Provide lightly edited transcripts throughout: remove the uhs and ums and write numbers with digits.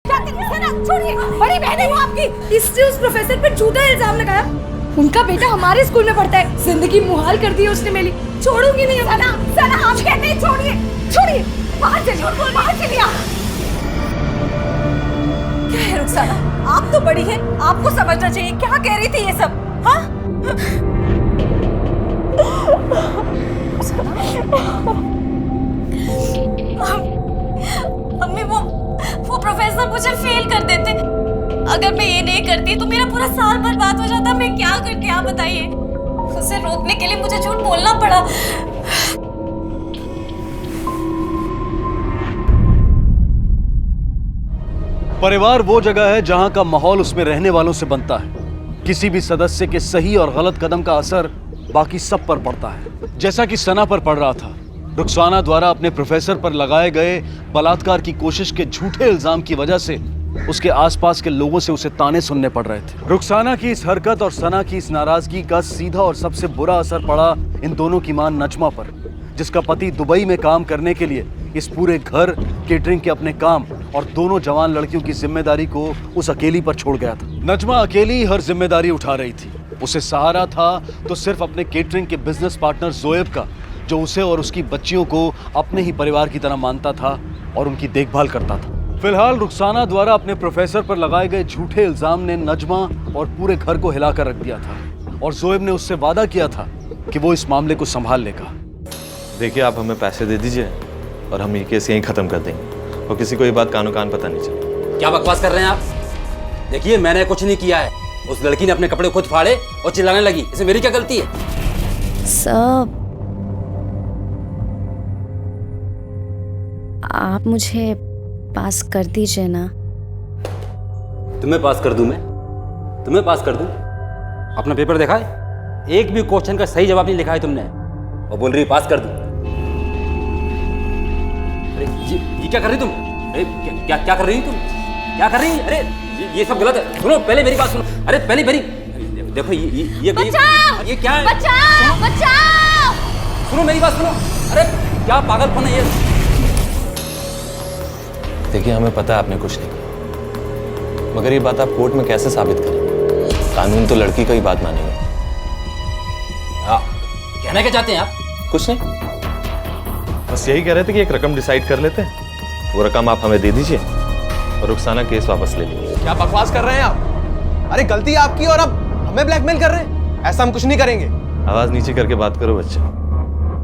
छोड़िए, बड़ी बहन है वो आपकी। इसने उस प्रोफेसर पे झूठा इल्जाम लगाया। उनका बेटा हमारे स्कूल में पढ़ता है। जिंदगी मुहाल कर दी है उसने मेरी। छोड़ूंगी नहीं। सना, सना आप कहते हैं छोड़िए, छोड़िए। बाहर चलिए, बाहर चलिए आप। क्या है रुखसाना, आप तो बड़ी हैं, आपको समझना चाहिए। क्या कह रही थी ये सब? हाँ? मम्मी वो प्रोफेसर मुझे फेल कर देते। अगर मैं ये नहीं करती तो मेरा पूरा साल बर्बाद हो जाता। मैं क्या करती आप बताइए। उसे रोकने के लिए मुझे झूठ बोलना पड़ा। परिवार वो जगह है जहां का माहौल उसमें रहने वालों से बनता है। किसी भी सदस्य के सही और गलत कदम का असर बाकी सब पर पड़ता है। जैसा कि सना पर पड़ रहा था। रुखसाना द्वारा अपने प्रोफेसर पर लगाए गए बलात्कार की कोशिश के झूठे इल्जाम की वजह से उसके आसपास के लोगों से उसे ताने सुनने पड़ रहे थे। रुखसाना की इस हरकत और सना की इस नाराजगी का सीधा और सबसे बुरा असर पड़ा इन दोनों की मां नजमा पर, जिसका पति दुबई में काम करने के लिए इस पूरे घर, केटरिंग के अपने काम और दोनों जवान लड़कियों की जिम्मेदारी को उस अकेली पर छोड़ गया था। नजमा अकेली हर जिम्मेदारी उठा रही थी। उसे सहारा था तो सिर्फ अपने केटरिंग के बिजनेस पार्टनर जोएब का, जो उसे और उसकी बच्चियों को अपने ही परिवार की तरह मानता था और उनकी देखभाल करता था। फिलहाल रुखसाना द्वारा अपने प्रोफेसर पर लगाए गए झूठे इल्जाम ने नजमा और पूरे घर को हिलाकर रख दिया था और जोएब ने उससे वादा किया था कि वो इस मामले को संभाल लेगा। देखिए, आप हमें पैसे दे दीजिए और हम ये केस यहीं खत्म कर देंगे और किसी को ये बात कानो कान पता नहीं चले। क्या बकवास कर रहे हैं आप? देखिए, मैंने कुछ नहीं किया है। उस लड़की ने अपने कपड़े खुद फाड़े और चिल्लाने लगी। इसमें मेरी क्या गलती है? सब आप मुझे पास कर दीजिए ना। तुम्हें पास कर दूं मैं? तुम्हें पास कर दूं? अपना पेपर देखा है? एक भी क्वेश्चन का सही जवाब नहीं लिखा है तुमने और बोल रही पास कर दूं। अरे ये क्या कर रही तुम? अरे क्या कर रही तुम? क्या कर रही? अरे ये सब गलत है। सुनो, पहले मेरी बात सुनो। अरे पहले मेरी देखो, ये क्या है? बचाओ, बचाओ। सुनो मेरी बात सुनो। अरे क्या पागलपन है ये? देखिए, हमें पता है आपने कुछ नहीं किया, मगर ये बात आप कोर्ट में कैसे साबित करेंगे? कानून तो लड़की का ही बात मानेगा। कहना क्या चाहते हैं आप? कुछ नहीं, बस यही कह रहे थे कि एक रकम डिसाइड कर लेते हैं। वो रकम आप हमें दे दीजिए और रुखसाना केस वापस ले लीजिए। क्या बकवास कर रहे हैं आप? अरे गलती आपकी और अब हमें ब्लैकमेल कर रहे हैं। ऐसा हम कुछ नहीं करेंगे। आवाज नीचे करके बात करो बच्चे,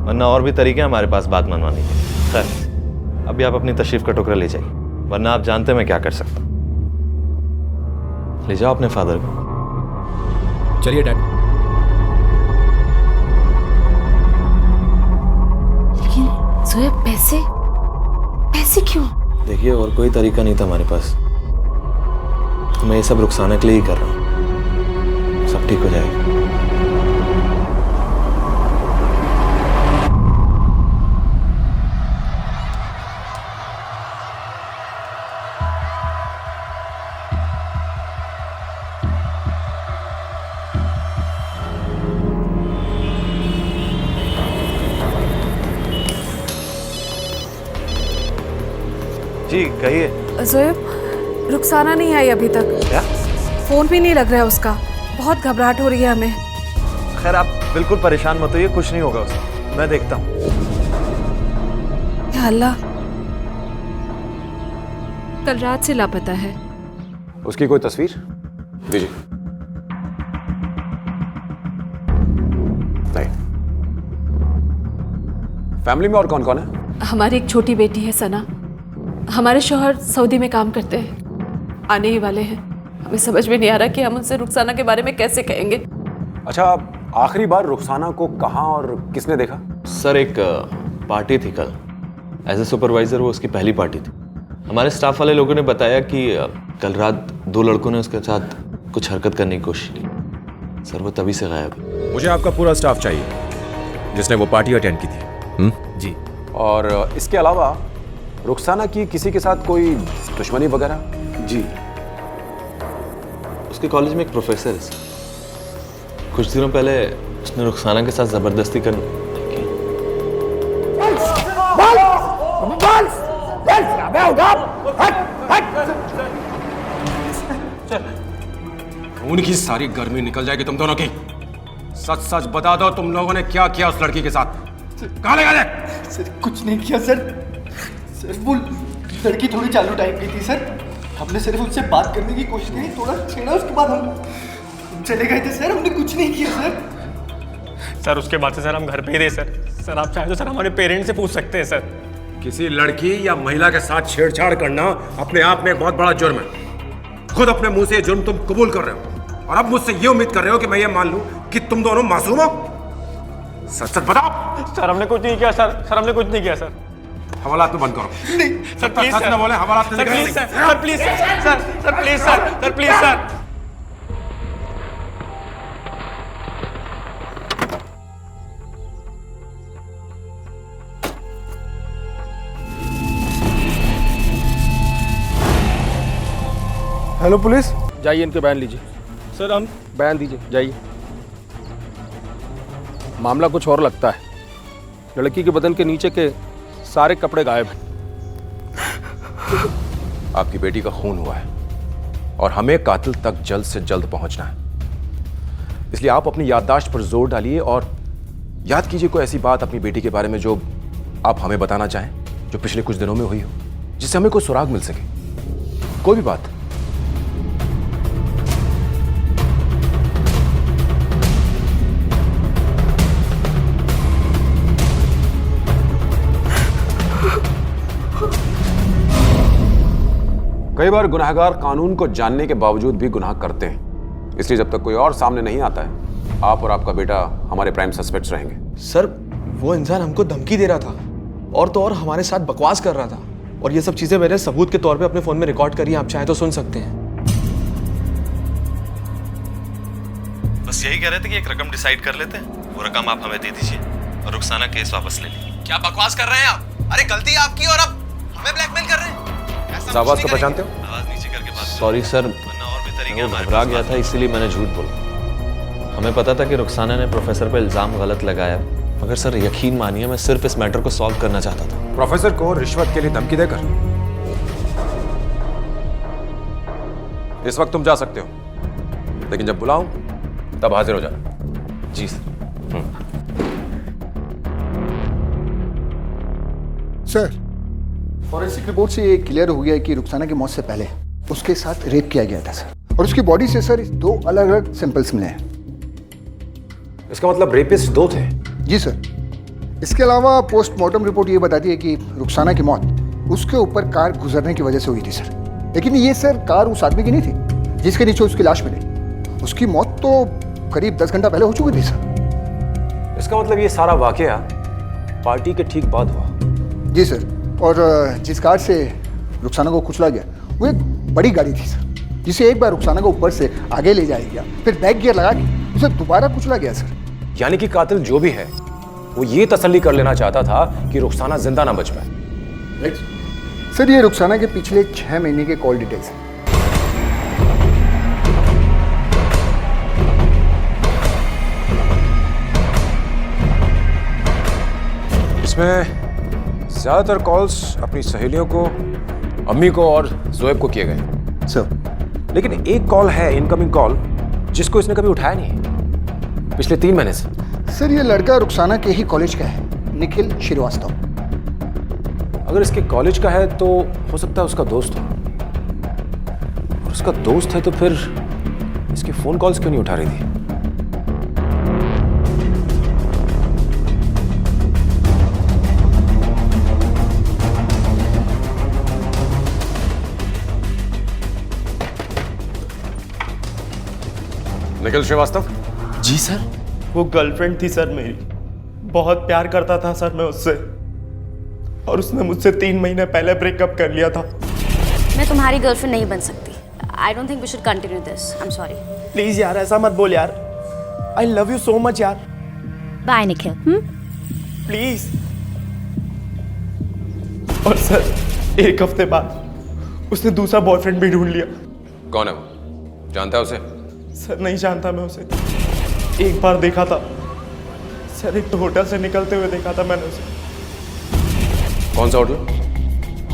वरना और भी तरीके हैं हमारे पास बात मनवाने के। खैर, अभी आप अपनी तशरीफ का टुकड़ा ले जाइए, वरना आप जानते हैं मैं क्या कर सकता हूं। ले जाओ अपने फादर को। चलिए डैड। लेकिन जोएब, पैसे क्यों? देखिए, और कोई तरीका नहीं था हमारे पास, तो मैं ये सब रुखसाना के लिए ही कर रहा हूँ। सब ठीक हो जाएगा। जी कहिए। जोएब, रुखसाना नहीं आई अभी तक। क्या? फोन भी नहीं लग रहा है उसका। बहुत घबराहट हो रही है हमें। खैर, आप बिल्कुल परेशान मत होइए, कुछ नहीं होगा उसे, मैं देखता हूँ। या अल्लाह, कल रात से लापता है। उसकी कोई तस्वीर दीजिए। नहीं। फैमिली में और कौन कौन है? हमारी एक छोटी बेटी है सना। हमारे शौहर सऊदी में काम करते हैं, आने ही वाले हैं। हमें समझ में नहीं आ रहा कि हम उनसे रुखसाना के बारे में कैसे कहेंगे। अच्छा, आखिरी बार रुखसाना को कहाँ और किसने देखा? सर, एक पार्टी थी कल। एज ए सुपरवाइजर वो उसकी पहली पार्टी थी। हमारे स्टाफ वाले लोगों ने बताया कि कल रात दो लड़कों ने उसके साथ कुछ हरकत करने की कोशिश की। सर, वो तभी से गायब है। मुझे आपका पूरा स्टाफ चाहिए जिसने वो पार्टी अटेंड की थी। जी। और इसके अलावा रुखसाना की किसी के साथ कोई दुश्मनी वगैरह? जी, उसके कॉलेज में एक प्रोफेसर है सर। कुछ दिनों पहले उसने रुखसाना के साथ जबरदस्ती कर बस! खून की सारी गर्मी निकल जाएगी तुम दोनों की। सच सच बता दो, तुम लोगों ने क्या किया उस लड़की के साथ? कहाँ ले गए? सर कुछ नहीं किया सर। सर वो लड़की थोड़ी चालू टाइप की थी सर। हमने सिर्फ उससे बात करने की कोशिश की, थोड़ा छेड़ा, उसके बाद हम चले गए थे सर। हमने कुछ नहीं किया सर। सर उसके बाद से सर हम घर पे ही थे सर। सर आप चाहे तो सर हमारे पेरेंट्स से पूछ सकते हैं सर। किसी लड़की या महिला के साथ छेड़छाड़ करना अपने आप में एक बहुत बड़ा जुर्म है। खुद अपने मुंह से ये जुर्म तुम कबूल कर रहे हो और अब मुझसे ये उम्मीद कर रहे हो कि मैं ये मान लूं कि तुम दोनों मासूम हो। सच सच बताओ। सर हमने कुछ नहीं किया सर। सर हमने कुछ नहीं किया सर। हवालात में बंद करो। नहीं सर प्लीज सच सर। न बोले, हवालात में sir please sir. Sir please sir. Sir please sir. Sir please sir. Hello police. जाइए इनके बयान लीजिए। सर हम बयान दीजिए, जाइए। मामला कुछ और लगता है। लड़की के बदन के नीचे के सारे कपड़े गायब हैं। आपकी बेटी का खून हुआ है और हमें कातिल तक जल्द से जल्द पहुंचना है। इसलिए आप अपनी याददाश्त पर जोर डालिए और याद कीजिए कोई ऐसी बात अपनी बेटी के बारे में जो आप हमें बताना चाहें, जो पिछले कुछ दिनों में हुई हो, जिससे हमें कोई सुराग मिल सके। कोई भी बात। कई बार गुनहगार कानून को जानने के बावजूद भी गुनाह करते हैं। इसलिए जब तक कोई और सामने नहीं आता है, आप और आपका बेटा हमारे प्राइम सस्पेक्ट्स रहेंगे। सर वो इंसान हमको धमकी दे रहा था और तो और हमारे साथ बकवास कर रहा था, और ये सब चीजें मैंने सबूत के तौर पे अपने फोन में रिकॉर्ड करी हैं। आप चाहें तो सुन सकते हैं। बस यही कह रहे थे कि एक रकम डिसाइड कर लेते हैं, वो रकम आप हमें दे दीजिए और रुखसाना केस वापस ले लीजिए। क्या बकवास कर रहे हैं आप? अरे गलती आपकी और अब हमें ब्लैकमेल कर रहे हैं। आवाज को पहचानते हो? आवाज नीचे करके बात। सॉरी सर, वरना और भी तरीके वो हमारे घबरा पास गया बात था, इसीलिए मैंने झूठ बोला। हमें पता था कि रुखसाना ने प्रोफेसर पर इल्जाम गलत लगाया, मगर सर यकीन मानिए मैं सिर्फ इस मैटर को सॉल्व करना चाहता था। प्रोफेसर को रिश्वत के लिए धमकी देकर? इस वक्त तुम जा सकते हो, लेकिन जब बुलाऊं तब हाजिर हो जाना। जी सर। सर फॉरेंसिक रिपोर्ट से ये क्लियर हो गया है कि रुखसाना की मौत से पहले उसके साथ रेप किया गया था सर, और उसकी बॉडी से सर 2 अलग अलग सैंपल्स मिले हैं। इसका मतलब रेपिस्ट 2 थे? जी सर। इसके अलावा पोस्टमार्टम रिपोर्ट ये बताती है कि रुखसाना की मौत उसके ऊपर कार गुजरने की वजह से हुई थी सर। लेकिन ये सर कार उस आदमी की नहीं थी जिसके नीचे उसकी लाश मिली। उसकी मौत तो करीब 10 घंटा पहले हो चुकी थी सर। इसका मतलब ये सारा वाकया पार्टी के ठीक बाद हुआ? जी सर। और जिस कार से रुखसाना को कुचला गया वो एक बड़ी गाड़ी थी सर, जिसे एक बार रुखसाना को ऊपर से आगे ले जाया गया, फिर बैक गियर लगा के उसे दोबारा कुचला गया सर। यानी कि कातिल जो भी है वो ये तसल्ली कर लेना चाहता था कि रुखसाना जिंदा ना बच पाए। सर ये रुखसाना के पिछले 6 महीने के कॉल डिटेल्स हैं। इसमें ज्यादातर कॉल्स अपनी सहेलियों को, अम्मी को और जोएब को किए गए सर। लेकिन एक कॉल है, इनकमिंग कॉल, जिसको इसने कभी उठाया नहीं पिछले 3 महीने से। सर ये लड़का रुखसाना के ही कॉलेज का है, निखिल श्रीवास्तव। अगर इसके कॉलेज का है तो हो सकता है उसका दोस्त हो, और उसका दोस्त है तो फिर इसके फोन कॉल्स क्यों नहीं उठा रही थी? निखिल श्रीवास्तव? जी सर। वो गर्लफ्रेंड थी सर मेरी। बहुत प्यार करता था सर मैं उससे, और उसने मुझसे 3 महीने पहले ब्रेकअप कर लिया था। मैं तुम्हारी गर्लफ्रेंड नहीं बन सकती। I don't think we should continue this. I am sorry. Please यार ऐसा मत बोल यार। I love you so much यार। बाय निखिल। प्लीज। और सर 1 हफ्ते बाद उसने दूसरा बॉयफ्रेंड भी ढूंढ लिया। कौन है वो? जानता है उसे? सर नहीं जानता मैं उसे। एक बार देखा था सर, एक तो होटल से निकलते हुए देखा था मैंने उसे। कौन सा होटल?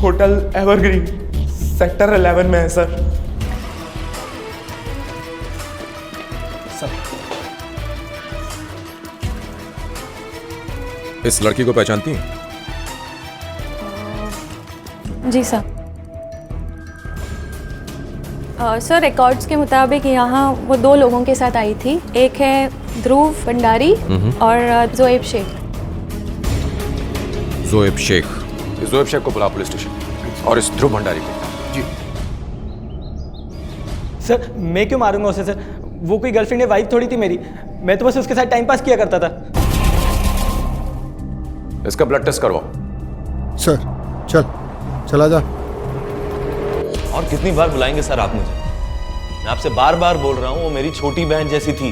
होटल एवरग्रीन, सेक्टर 11 में है सर। इस लड़की को पहचानती हैं? जी सर। सर रिकॉर्ड्स के मुताबिक यहाँ वो 2 लोगों के साथ आई थी। एक है ध्रुव भंडारी और जोएब शेख। जोएब शेख। इस जोएब शेख को बुला पुलिस स्टेशन, और इस ध्रुव भंडारी को। जी सर मैं क्यों मारूंगा उसे सर? वो कोई गर्लफ्रेंड या वाइफ थोड़ी थी मेरी। मैं तो बस उसके साथ टाइम पास किया करता था। इसका ब्लड टेस्ट करवाओ। सर चला जा। और कितनी बार बुलाएंगे सर आप मुझे? मैं आपसे बार बार बोल रहा हूँ, वो मेरी छोटी बहन जैसी थी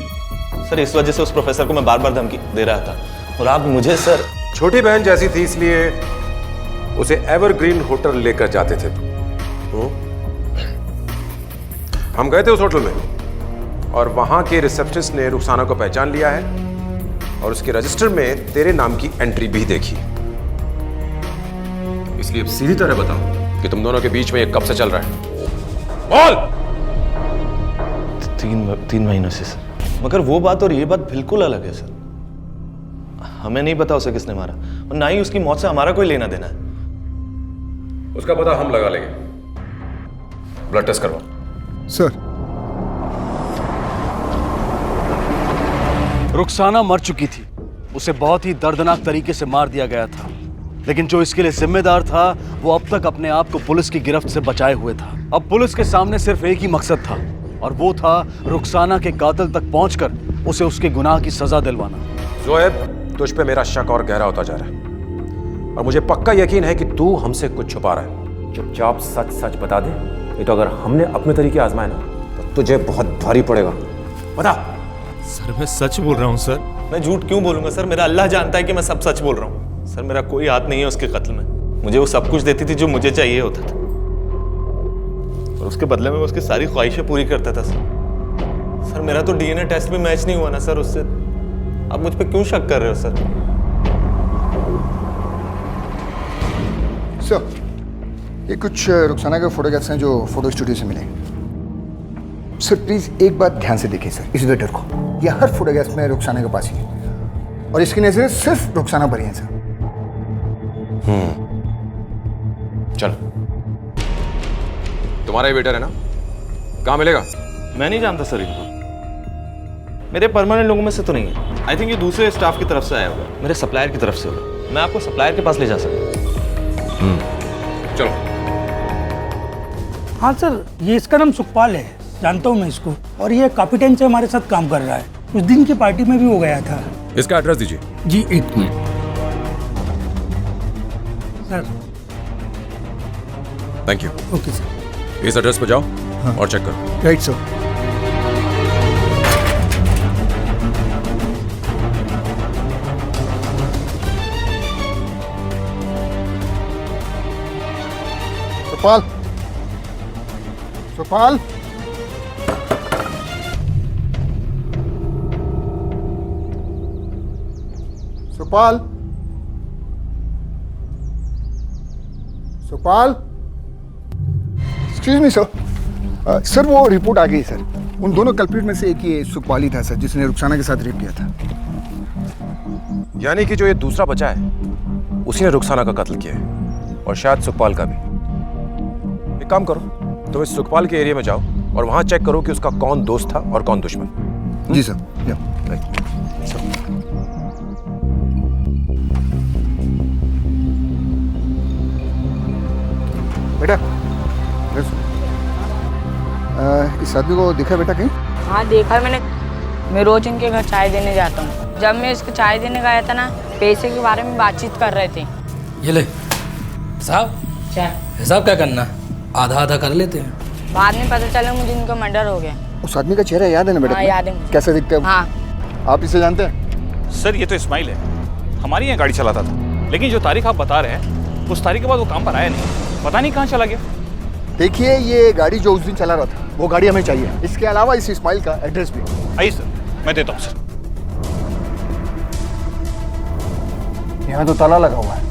सर। इस वजह से उस प्रोफेसर को मैं बार बार धमकी दे रहा था, और आप मुझे सर। छोटी बहन जैसी थी इसलिए उसे एवरग्रीन होटल लेकर जाते थे। हम गए थे उस होटल में, और वहां के रिसेप्शनिस्ट ने रुखसाना को पहचान लिया है, और उसके रजिस्टर में तेरे नाम की एंट्री भी देखी। इसलिए अब सीधी तरह बताओ कि तुम दोनों के बीच में ये कब से चल रहा है? बोल। 3 महीनों से सर। मगर वो बात और ये बात बिल्कुल अलग है सर। हमें नहीं पता उसे किसने मारा, और ना ही उसकी मौत से हमारा कोई लेना देना है। उसका पता हम लगा लेंगे। ब्लड टेस्ट करवाओ। सर रुखसाना मर चुकी थी। उसे बहुत ही दर्दनाक तरीके से मार दिया गया था, लेकिन जो इसके लिए जिम्मेदार था वो अब तक अपने आप को पुलिस की गिरफ्त से बचाए हुए था। अब पुलिस के सामने सिर्फ एक ही मकसद था, और वो था रुखसाना के कातिल तक पहुंचकर उसे उसके गुनाह की सजा दिलवाना। जोएब, तुझ पे मेरा शक और गहरा होता जा रहा है, और मुझे पक्का यकीन है कि तू हमसे कुछ छुपा रहा है। चुपचाप सच सच बता दे, नहीं तो अगर हमने अपने तरीके आजमाए ना तो तुझे बहुत भारी पड़ेगा। बता। सर मैं सच बोल रहा हूँ सर। मैं झूठ क्यों बोलूंगा सर? मेरा अल्लाह जानता है कि मैं सब सच बोल रहा हूँ सर। मेरा कोई हाथ नहीं है उसके कत्ल में। मुझे वो सब कुछ देती थी जो मुझे चाहिए होता था, और उसके बदले में मैं उसकी सारी ख्वाहिशें पूरी करता था सर। सर मेरा तो डीएनए टेस्ट भी मैच नहीं हुआ ना सर उससे। आप मुझ पर क्यों शक कर रहे हो सर? सर ये कुछ रुखसाना के फोटोग्राफ्स हैं जो फोटो स्टूडियो से मिले। सर प्लीज एक बात ध्यान से देखिए सर, इस वेटर को। यह हर फोटोग्राफ में रुखसाना के पास ही है, और इसकी नजरें सिर्फ रुखसाना पर ही हैं सर। चल, तुम्हारा ही वेटर है ना? कहाँ मिलेगा? मैं नहीं जानता सर इनको। मेरे परमानेंट लोगों में से तो नहीं है। आई थिंक ये दूसरे स्टाफ की तरफ से आया होगा, मेरे सप्लायर की तरफ से होगा। मैं आपको सप्लायर के पास ले जा सकता हूँ। चलो। हाँ सर, ये इसका नाम सुखपाल है, जानता हूँ मैं इसको, और ये काफी टाइम से हमारे साथ काम कर रहा है। उस दिन की पार्टी में भी वो गया था। इसका एड्रेस दीजिए। जी 1 minute sir. Thank you. Okay sir. इस एड्रेस पर जाओ और चेक करो। Right sir. Sukhpal, Sukhpal, Sukhpal, Sukhpal. Excuse me sir. Sir वो रिपोर्ट आ गई सर। उन दोनों कल्प्रिट में से एक ये सुखपाल ही था सर, जिसने रुखसाना के साथ रेप किया था। यानी कि जो ये दूसरा बचा है उसी ने रुखसाना का कत्ल किया है, और शायद सुखपाल का भी। एक काम करो, तुम इस सुखपाल के एरिया में जाओ और वहां चेक करो कि उसका कौन दोस्त था और कौन दुश्मन। जी सर। Right sir. बेटा इस आदमी को देखा बेटा कहीं? हाँ देखा मैंने। मैं रोज इनके घर चाय देने जाता हूँ। जब मैं इसको चाय देने गया था ना, पैसे के बारे में बातचीत कर रहे थे। ये ले साहब, क्या हिसाब क्या करना है, आधा आधा कर लेते हैं। बाद में पता चला मुझे इनका मर्डर हो गया। उस आदमी का चेहरा याद है ना बेटा? हाँ याद है मुझे। कैसा दिखता है? हाँ। आप इसे जानते हैं? सर ये तो इस्माइल है, हमारी यहाँ गाड़ी चलाता था, लेकिन जो तारीख आप बता रहे हैं उस तारीख के बाद वो काम पर आया नहीं, पता नहीं कहाँ चला गया। देखिए ये गाड़ी जो उस दिन चला रहा था वो गाड़ी हमें चाहिए। इसके अलावा इस इस्माइल का एड्रेस भी। आइए सर, मैं देता हूँ सर। यहाँ तो ताला लगा हुआ है।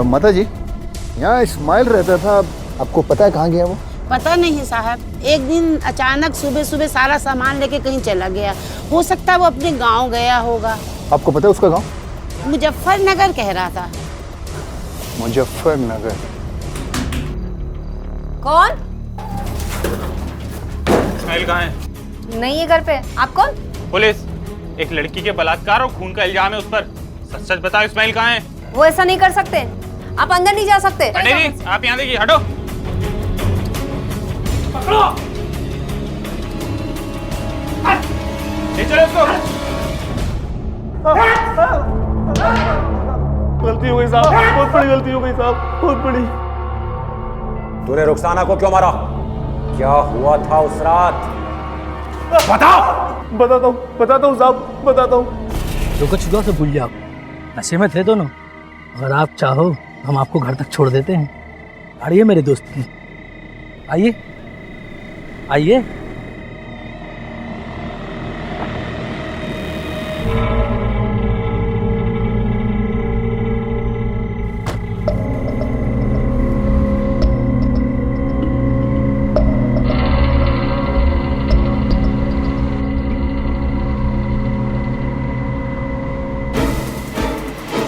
माता जी, यहाँ इस्माइल रहता था, आपको पता है कहाँ गया वो? पता नहीं साहब, एक दिन अचानक सुबह सुबह सारा सामान लेके कहीं चला गया। हो सकता है वो अपने गांव गया होगा। आपको पता है उसका गांव? मुजफ्फरनगर कह रहा था। मुजफ्फरनगर। कौन? इस्माइल कहाँ है? नहीं है घर पे। आप कौन? पुलिस। एक लड़की के बलात्कार और खून का इल्जाम है उस पर। सच सच बताओ इस्माइल कहाँ है? वो ऐसा नहीं कर सकते। आप अंदर नहीं जा सकते। नहीं, आप यहाँ देखिए, हटो। पकड़ो। ले चलो उसको। गलती हो गई साहब, बहुत बड़ी गलती हो गई साहब, बहुत बड़ी। तूने रुखसाना को क्यों मारा? क्या हुआ था उस रात? बता। बताता हूँ साहब, बताता हूँ। जो कुछ हुआ तो भूल जाओ। नशे में थे दोनों। अगर आप चाहो हम आपको घर तक छोड़ देते हैं। आइए मेरे दोस्त की, आइए आइए।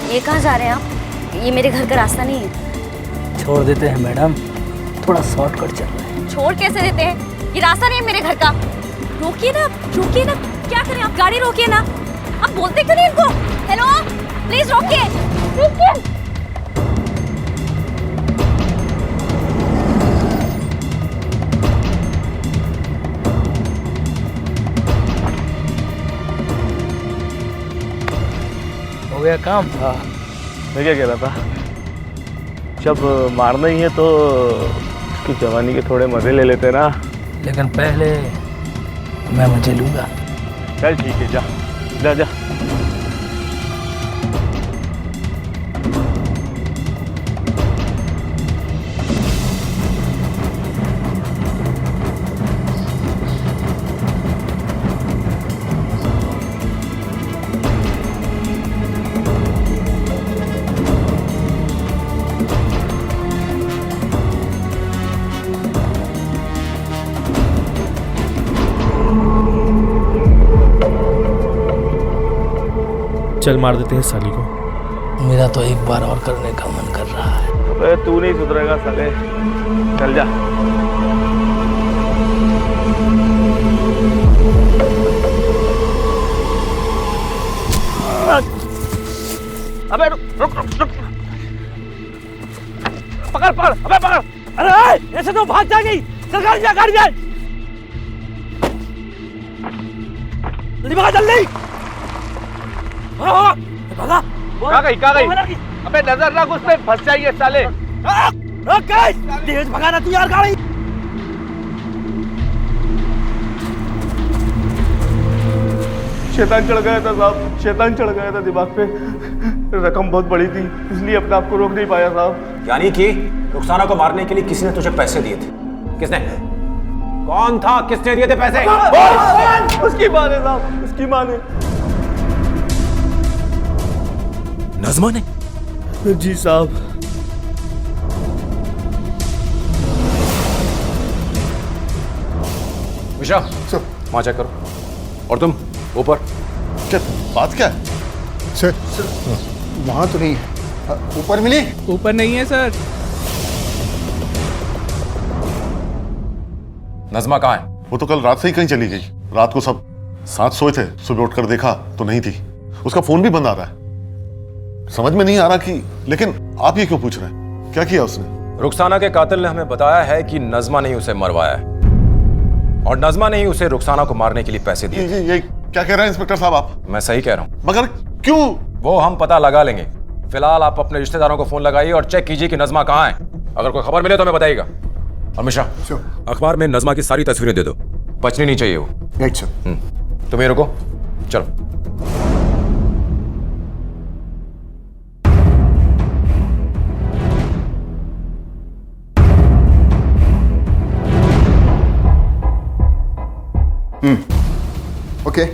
ये कहाँ जा रहे हैं आप? ये मेरे घर का रास्ता नहीं है। छोड़ देते हैं मैडम, थोड़ा शॉर्टकट चल रहा है। छोड़ कैसे देते हैं? ये रास्ता नहीं है मेरे घर का। रोकिए ना, रोकिए ना। क्या करें आप? गाड़ी रोकिए ना। आप बोलते क्यों नहीं इनको? हेलो, प्लीज रोकिए, रोकिए। हो गया काम? हाँ, मैं क्या कह रहा था, जब मारना ही है तो उसकी जवानी के थोड़े मजे ले लेते ना। लेकिन पहले मैं मजे लूंगा। चल ठीक है, जा जा जा। चल मार देते हैं साली को। मेरा तो एक बार और करने का मन कर रहा है। अबे तू नहीं सुधरेगा साले, चल जा। अबे रुक रुक रुक रुक। पकड़ पकड़, अबे पकड़। अरे ऐसे तो भाग जाएगी। चल गाड़ी जा, गाड़ी जा। जल्दी भागा, जल्दी। भागा। कहाँ गई? अबे नजर रख उस पे, फंस जाएगी साले। तेज भगाना तू यार गाड़ी। शैतान चढ़ गया था साहब, शैतान चढ़ गया था दिमाग पे। रकम बहुत बड़ी थी, इसलिए अपने आप को रोक नहीं पाया साहब। यानी कि रुखसाना को मारने के लिए किसी ने तुझे पैसे दिए थे? किसने? कौन था? किसने दिए थे पैसे? उसकी माँ ने साहब, उसकी माँ ने। नज़मा ने? जी साहब। मिश्रा, वहां चेक करो। और तुम ऊपर। क्या बात क्या है? सर वहां तो नहीं है। ऊपर मिली? ऊपर नहीं है सर। नज़मा कहाँ है? वो तो कल रात से ही कहीं चली गई। रात को सब साथ सोए थे, सुबह उठकर देखा तो नहीं थी। उसका फोन भी बंद आ रहा है। समझ में नहीं आ रहा कि, लेकिन आप ये क्यों पूछ रहे हैं? क्या किया उसने? रुखसाना के कातिल ने हमें बताया है कि नज़मा ने ही उसे मरवाया है और नज़मा ने ही उसे रुखसाना को मारने के लिए पैसे दिए। ये क्या कह रहे हैं इंस्पेक्टर साहब आप? मैं सही कह रहा हूँ। मगर क्यों? वो हम पता लगा लेंगे। फिलहाल आप अपने रिश्तेदारों को फोन लगाइए और चेक कीजिए कि नज़मा कहाँ है। अगर कोई खबर मिले तो हमें बताइएगा। और मिश्रा, अखबार में नज़मा की सारी तस्वीरें दे दो, बचनी नहीं चाहिए वो। Right sir. तुम ये रुको, चलो। ओके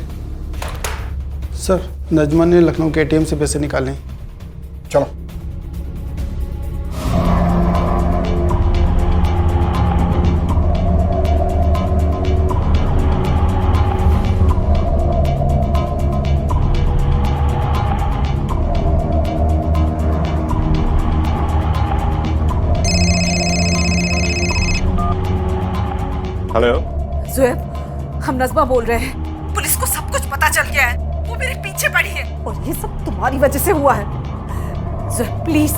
सर, नजमा ने लखनऊ के एटीएम से पैसे निकाले। चलो। हेलो ज़ुएब, हम नज़मा बोल रहे हैं। पुलिस को सब कुछ पता चल गया है। वो मेरे पीछे पड़ी है और ये सब तुम्हारी वजह से हुआ है। ज़ुएब प्लीज,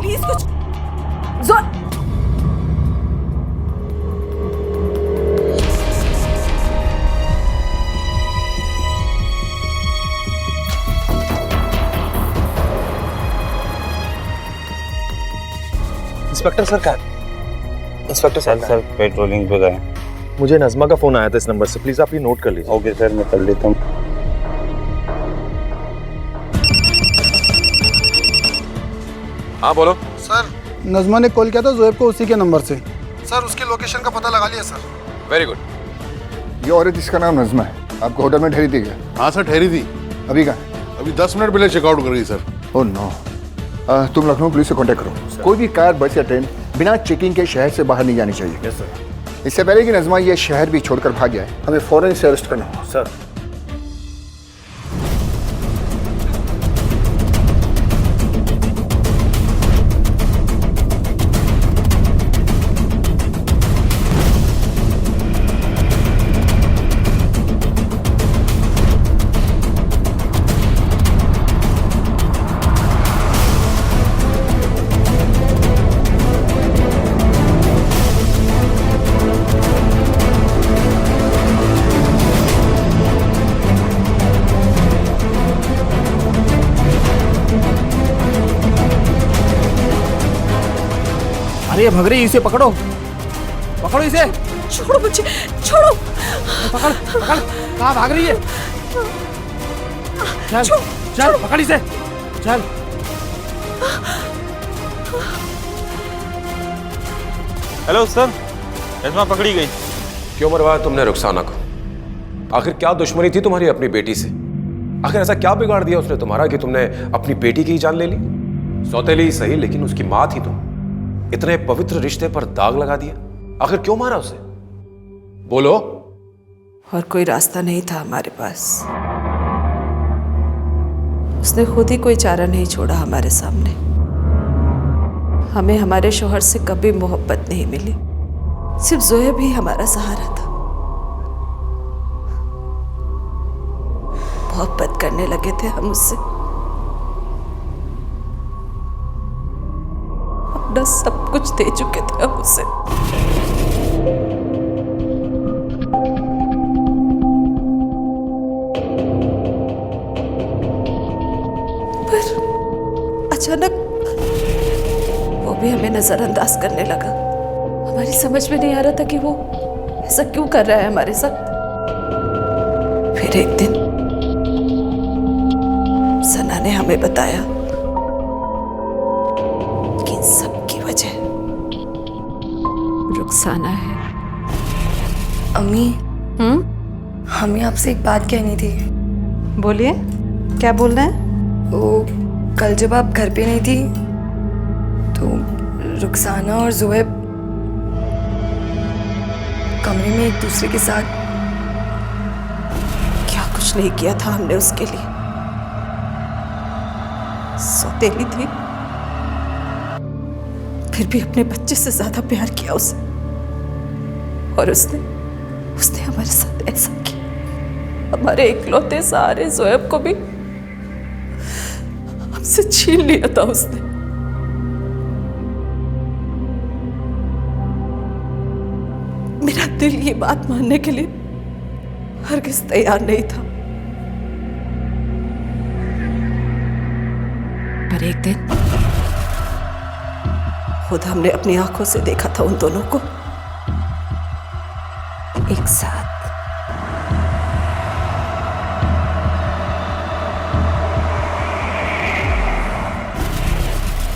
प्लीज कुछ। ज़ुएब इंस्पेक्टर सर कहाँ? इंस्पेक्टर सर पेट्रोलिंग पे गए। मुझे नज़मा का फोन आया था इस नंबर से, प्लीज आप ये नोट कर लीजिए। ओके सर, मैं कर लेता हूँ। हाँ बोलो। सर नज़मा ने कॉल किया था ज़ोएब को उसी के नंबर से। सर उसकी लोकेशन का पता लगा लिया सर। Very good. ये औरत जिसका नाम नज़मा है, आपको होटल में ठहरी थी क्या? हाँ सर, ठहरी थी। अभी कहाँ? अभी 10 मिनट पहले चेकआउट कर गई सर। Oh no. तुम लखनऊ पुलिस से कांटेक्ट करो। कोई भी कार, बस या ट्रेन बिना चेकिंग के शहर से बाहर नहीं जानी चाहिए। Yes sir. इससे पहले कि नज़मा ये शहर भी छोड़कर भाग जाए, हमें फौरन इसे अरेस्ट करना होगा। सर अरे ये भग रही है, इसे पकड़ो, पकड़ो इसे। छोड़ो मुझे, छोड़ो। पकड़ पकड़, कहाँ भाग रही है? चल चल पकड़ इसे, चल। हेलो सर, नज़मा पकड़ी गई। क्यों मरवाया तुमने रुखसाना को? आखिर क्या दुश्मनी थी तुम्हारी अपनी बेटी से? आखिर ऐसा क्या बिगाड़ दिया उसने तुम्हारा कि तुमने अपनी बेटी की ही जान ले ली? सौतेली ही सही, लेकिन उसकी मां थी तुम। इतने पवित्र रिश्ते पर दाग लगा दिया। आखिर क्यों मारा उसे? बोलो। और कोई रास्ता नहीं था हमारे पास। उसने खुद ही कोई चारा नहीं छोड़ा हमारे सामने। हमें हमारे शौहर से कभी मोहब्बत नहीं मिली, सिर्फ ज़ोएब ही हमारा सहारा था। मोहब्बत करने लगे थे हम उससे, अपना सब कुछ दे चुके थे हम उसे। पर अचानक वो भी हमें नजरअंदाज करने लगा। हमारी समझ में नहीं आ रहा था कि वो ऐसा क्यों कर रहा है हमारे साथ। फिर एक दिन सना ने हमें बताया कि इन सब की वजह रुखसाना है। अम्मी, हमें आपसे एक बात कहनी थी। बोलिए, क्या बोलना है? वो कल जब आप घर पे नहीं थी तो रुखसाना और ज़ोएब कमरे में एक दूसरे के साथ। क्या कुछ नहीं किया था हमने उसके लिए। सौतेली थी, फिर भी अपने बच्चे से ज्यादा प्यार किया उसे। और उसने हमारे साथ ऐसा किया। हमारे इकलौते सहारे ज़ोएब को भी हमसे छीन लिया था उसने। मेरा दिल ये बात मानने के लिए हरगिज़ तैयार नहीं था। पर एक दिन खुद हमने अपनी आंखों से देखा था उन दोनों को एक साथ।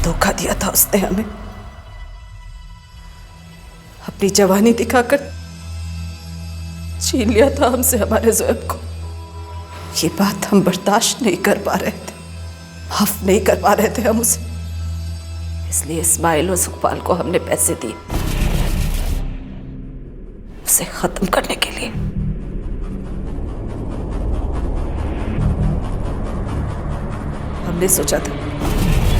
धोखा दिया था उसने हमें, अपनी जवानी दिखाकर छीन लिया था हमसे हमारे ज़ोएब को। ये बात हम बर्दाश्त नहीं कर पा रहे थे, माफ नहीं कर पा रहे थे हम उसे। इसलिए इस्माइल और सुखपाल को हमने पैसे दिए उसे खत्म करने के लिए। हमने सोचा था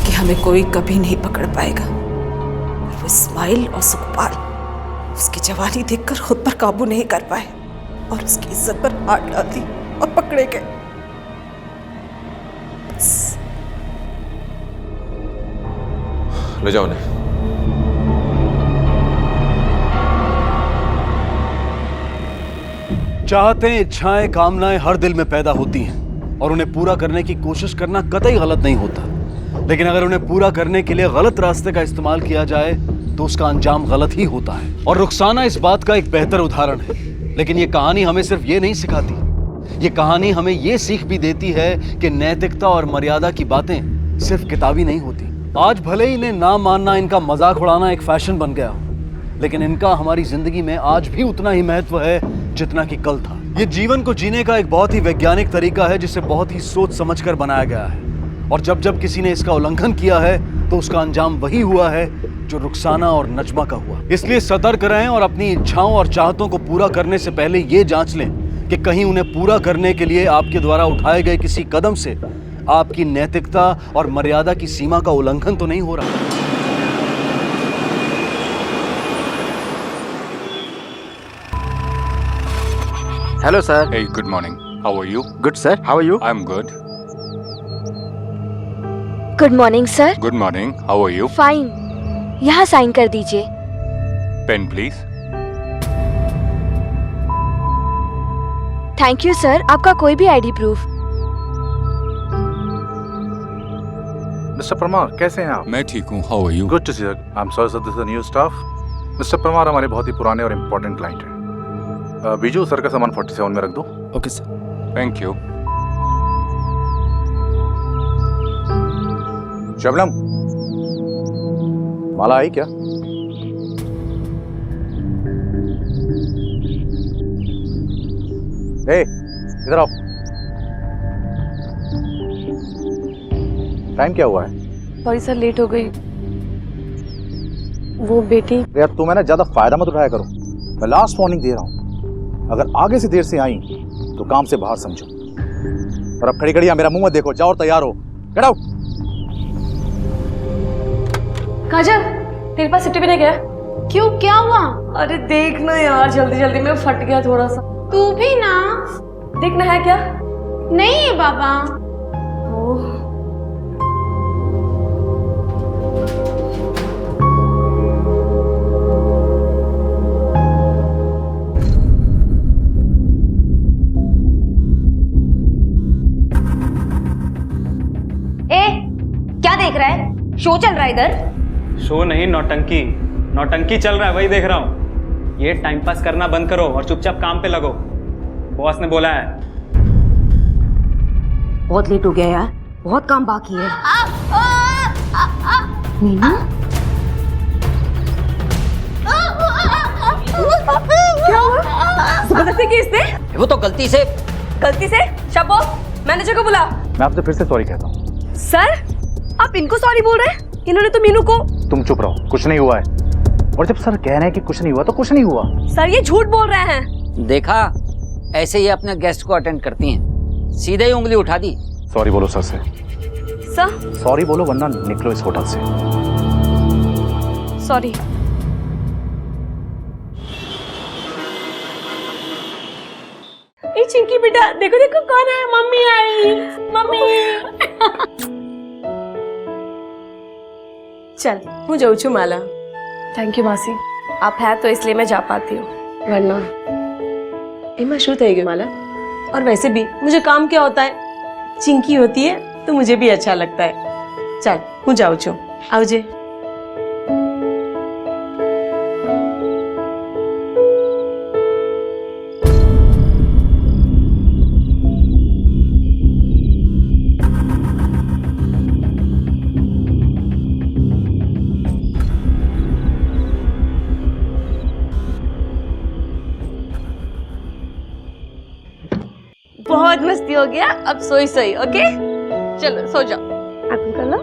कि हमें कोई कभी नहीं पकड़ पाएगा। वो इस्माइल और सुखपाल उसकी जवानी देखकर खुद पर काबू नहीं कर पाए और उसकी इज्जत पर हाथ डाल दी और पकड़े गए। ले जाओ उन्हें। चाहते इच्छाएं कामनाएं हर दिल में पैदा होती हैं और उन्हें पूरा करने की कोशिश करना कतई गलत नहीं होता, लेकिन अगर उन्हें पूरा करने के लिए गलत रास्ते का इस्तेमाल किया जाए तो उसका अंजाम गलत ही होता है। और रुखसाना इस बात का एक बेहतर उदाहरण है। लेकिन ये कहानी हमें सिर्फ ये नहीं सिखाती, ये कहानी हमें ये सीख भी देती है कि नैतिकता और मर्यादा की बातें सिर्फ किताबी नहीं होती। आज भले ही इन्हें ना मानना, इनका मजाक उड़ाना एक फैशन बन गया हो, लेकिन इनका हमारी जिंदगी में आज भी उतना ही महत्व है जितना कि कल था। ये जीवन को जीने का एक बहुत ही वैज्ञानिक तरीका है जिसे बहुत ही सोच समझकर बनाया गया है, और जब जब किसी ने इसका उल्लंघन किया है तो उसका अंजाम वही हुआ है जो रुखसाना और नजमा का हुआ। इसलिए सतर्क रहें और अपनी इच्छाओं और चाहतों को पूरा करने से पहले ये जांच लें कि कहीं उन्हें पूरा करने के लिए आपके द्वारा उठाए गए किसी कदम से आपकी नैतिकता और मर्यादा की सीमा का उल्लंघन तो नहीं हो रहा। Hello, sir. Hey, good morning. How are you? Good, sir. How are you? I'm good. Good morning sir. Good morning. How are you? Fine. यहाँ साइन कर दीजिए। Pen, please. Thank you sir. आपका कोई भी आईडी प्रूफ? मिस्टर परमार, कैसे हैं आप? मैं ठीक हूँ। How are you? Good to see you. I am sorry sir, this is new staff. Mister Parmar हमारे बहुत ही पुराने और इम्पोर्टेंट क्लाइंट हैं। बीजू सर का सामान 47 में रख दो। Okay sir. Thank you. Shabnam, Mala आई क्या? इधर आओ। टाइम क्या हुआ है? सॉरी सर, लेट हो गई। वो बेटी। यार तुम है ना ज्यादा फायदा मत उठाया करो। मैं लास्ट वार्निंग दे रहा हूँ, अगर आगे से देर से आई तो काम से बाहर समझो। और अब खड़ी खड़ी मेरा मुंह मत देखो, जाओ और तैयार हो। Get out. काजल, तेरे पास सिटी भी नहीं गया? क्यों, क्या हुआ? अरे देख ना यार, जल्दी जल्दी में फट गया थोड़ा सा। तू भी ना। देखना है क्या? नहीं है बाबा। ओह, क्या देख रहा है? शो चल रहा है इधर। शो नहीं, नौटंकी। नौटंकी चल रहा है, वही देख रहा हूँ। ये टाइम पास करना बंद करो और चुपचाप काम पे लगो। बॉस ने बोला है। बहुत लेट हो गया यार, बहुत काम बाकी है। मीनू, क्या हुआ? जबरदस्ती की इसने? वो तो गलती से। गलती से? शब्बो, मैनेजर को बुला। मैं आपसे फिर से सॉरी कहता हूँ। सर, आप इनको सॉरी बोल रहे हैं? इन्होंने तो मीनू को। तुम चुप रहो, कुछ नहीं हुआ है। और जब सर कह रहे हैं कि कुछ नहीं हुआ तो कुछ नहीं हुआ। सर ये झूठ बोल रहे हैं। देखा, ऐसे ही अपने गेस्ट को अटेंड करती हैं। सीधे ही उंगली उठा दी। सॉरी बोलो सर से। सर सॉरी बोलो वरना निकलो इस होटल से। सॉरी। चिंकी बेटा, देखो देखो कौन है। मम्मी आई। मम्मी। चल, હું जाऊँ છું माला। थैंक यू मासी। आप है तो इसलिए मैं जा पाती हूँ, वरना एमा शू થઈ ગયું माला। और वैसे भी मुझे काम क्या होता है, चिंकी होती है तो मुझे भी अच्छा लगता है। चल, હું जाऊँ છું। આવજે। बहुत मस्ती हो गया, अब सोई सोई। ओके, चलो सो जाओ। आंखें कर लो।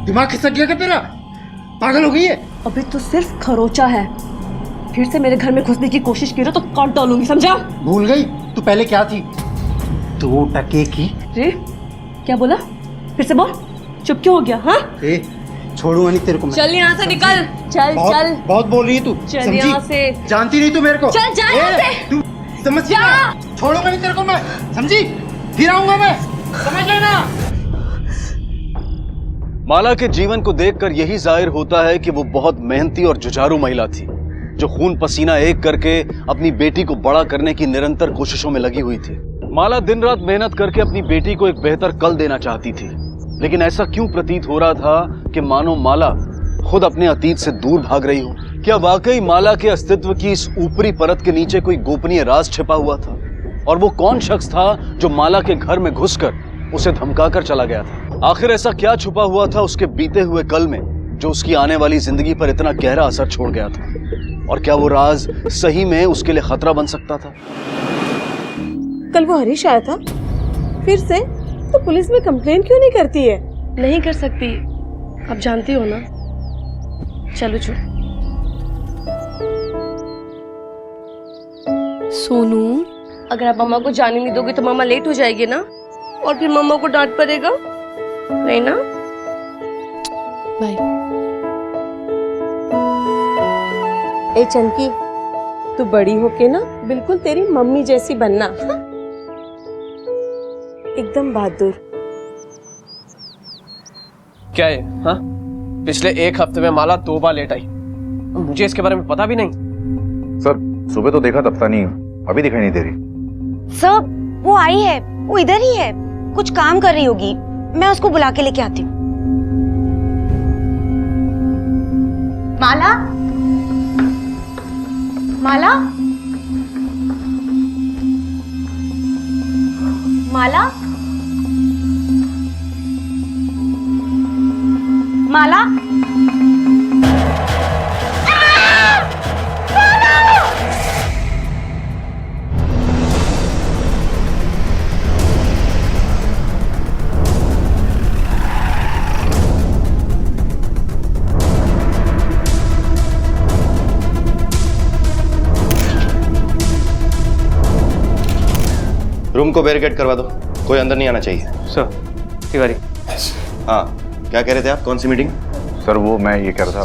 दिमाग खिसक गया क्या तेरा? पागल हो गई है? अभी तो सिर्फ खरोचा है, फिर से मेरे घर में घुसने की कोशिश की तो काट डालूंगी, समझा? भूल गई तू पहले क्या थी? 2 टके की। रे क्या बोला? फिर से बोल। चुप क्यों हो गया? हाँ, छोड़ूंगा नहीं तेरे को मैं। चल यहाँ से निकल। चल चल, बहुत बोल रही है तू। चल यहाँ से। जानती नहीं तू मेरे को। चल जा यहाँ से। तू समझ जा। छोड़ूंगा नहीं तेरे को मैं, समझी? फिर आऊंगा मैं, समझ लेना। माला के जीवन को देखकर यही जाहिर होता है कि वो बहुत मेहनती और जुझारू महिला थी, जो खून पसीना एक करके अपनी बेटी को बड़ा करने की निरंतर कोशिशों में लगी हुई थी। माला दिन रात मेहनत करके अपनी बेटी को एक बेहतर कल देना चाहती थी, लेकिन ऐसा क्यों प्रतीत हो रहा था कि मानो माला खुद अपने अतीत से दूर भाग रही हो। क्या वाकई माला के अस्तित्व की इस ऊपरी परत के नीचे कोई गोपनीय राज छिपा हुआ था? और वो कौन शख्स था जो माला के घर में घुसकर उसे धमकाकर चला गया था? आखिर ऐसा क्या छुपा हुआ था उसके बीते हुए कल में जो उसकी आने वाली जिंदगी पर इतना गहरा असर छोड़ गया था? और क्या वो राज सही में उसके लिए खतरा बन सकता था? कल वो हरीश आया था फिर से, तो पुलिस में कंप्लेन क्यों नहीं करती है? नहीं कर सकती, आप जानती हो ना। चलो चलो। सोनू, अगर आप मम्मा को जाने नहीं दोगे तो मम्मा लेट हो जाएगी ना, और फिर मम्मा को डांट पड़ेगा, नहीं ना? बाय। ए चंकी, तू बड़ी होके ना बिल्कुल तेरी मम्मी जैसी बनना, एकदम बहादुर। क्या है? हाँ, पिछले 1 हफ्ते में माला 2 बार लेट आई, मुझे इसके बारे में पता भी नहीं। सर सुबह तो देखा तब नहीं, अभी दिखाई नहीं दे रही। सर वो आई है, वो इधर ही है, कुछ काम कर रही होगी, मैं उसको बुला के लेके आती हूँ। माला, माला, माला, माला, रूम को बैरिकेड करवा दो, कोई अंदर नहीं आना चाहिए। सर, तिवारी। हाँ, क्या कह रहे थे आप? कौन सी मीटिंग? सर वो मैं ये कह रहा था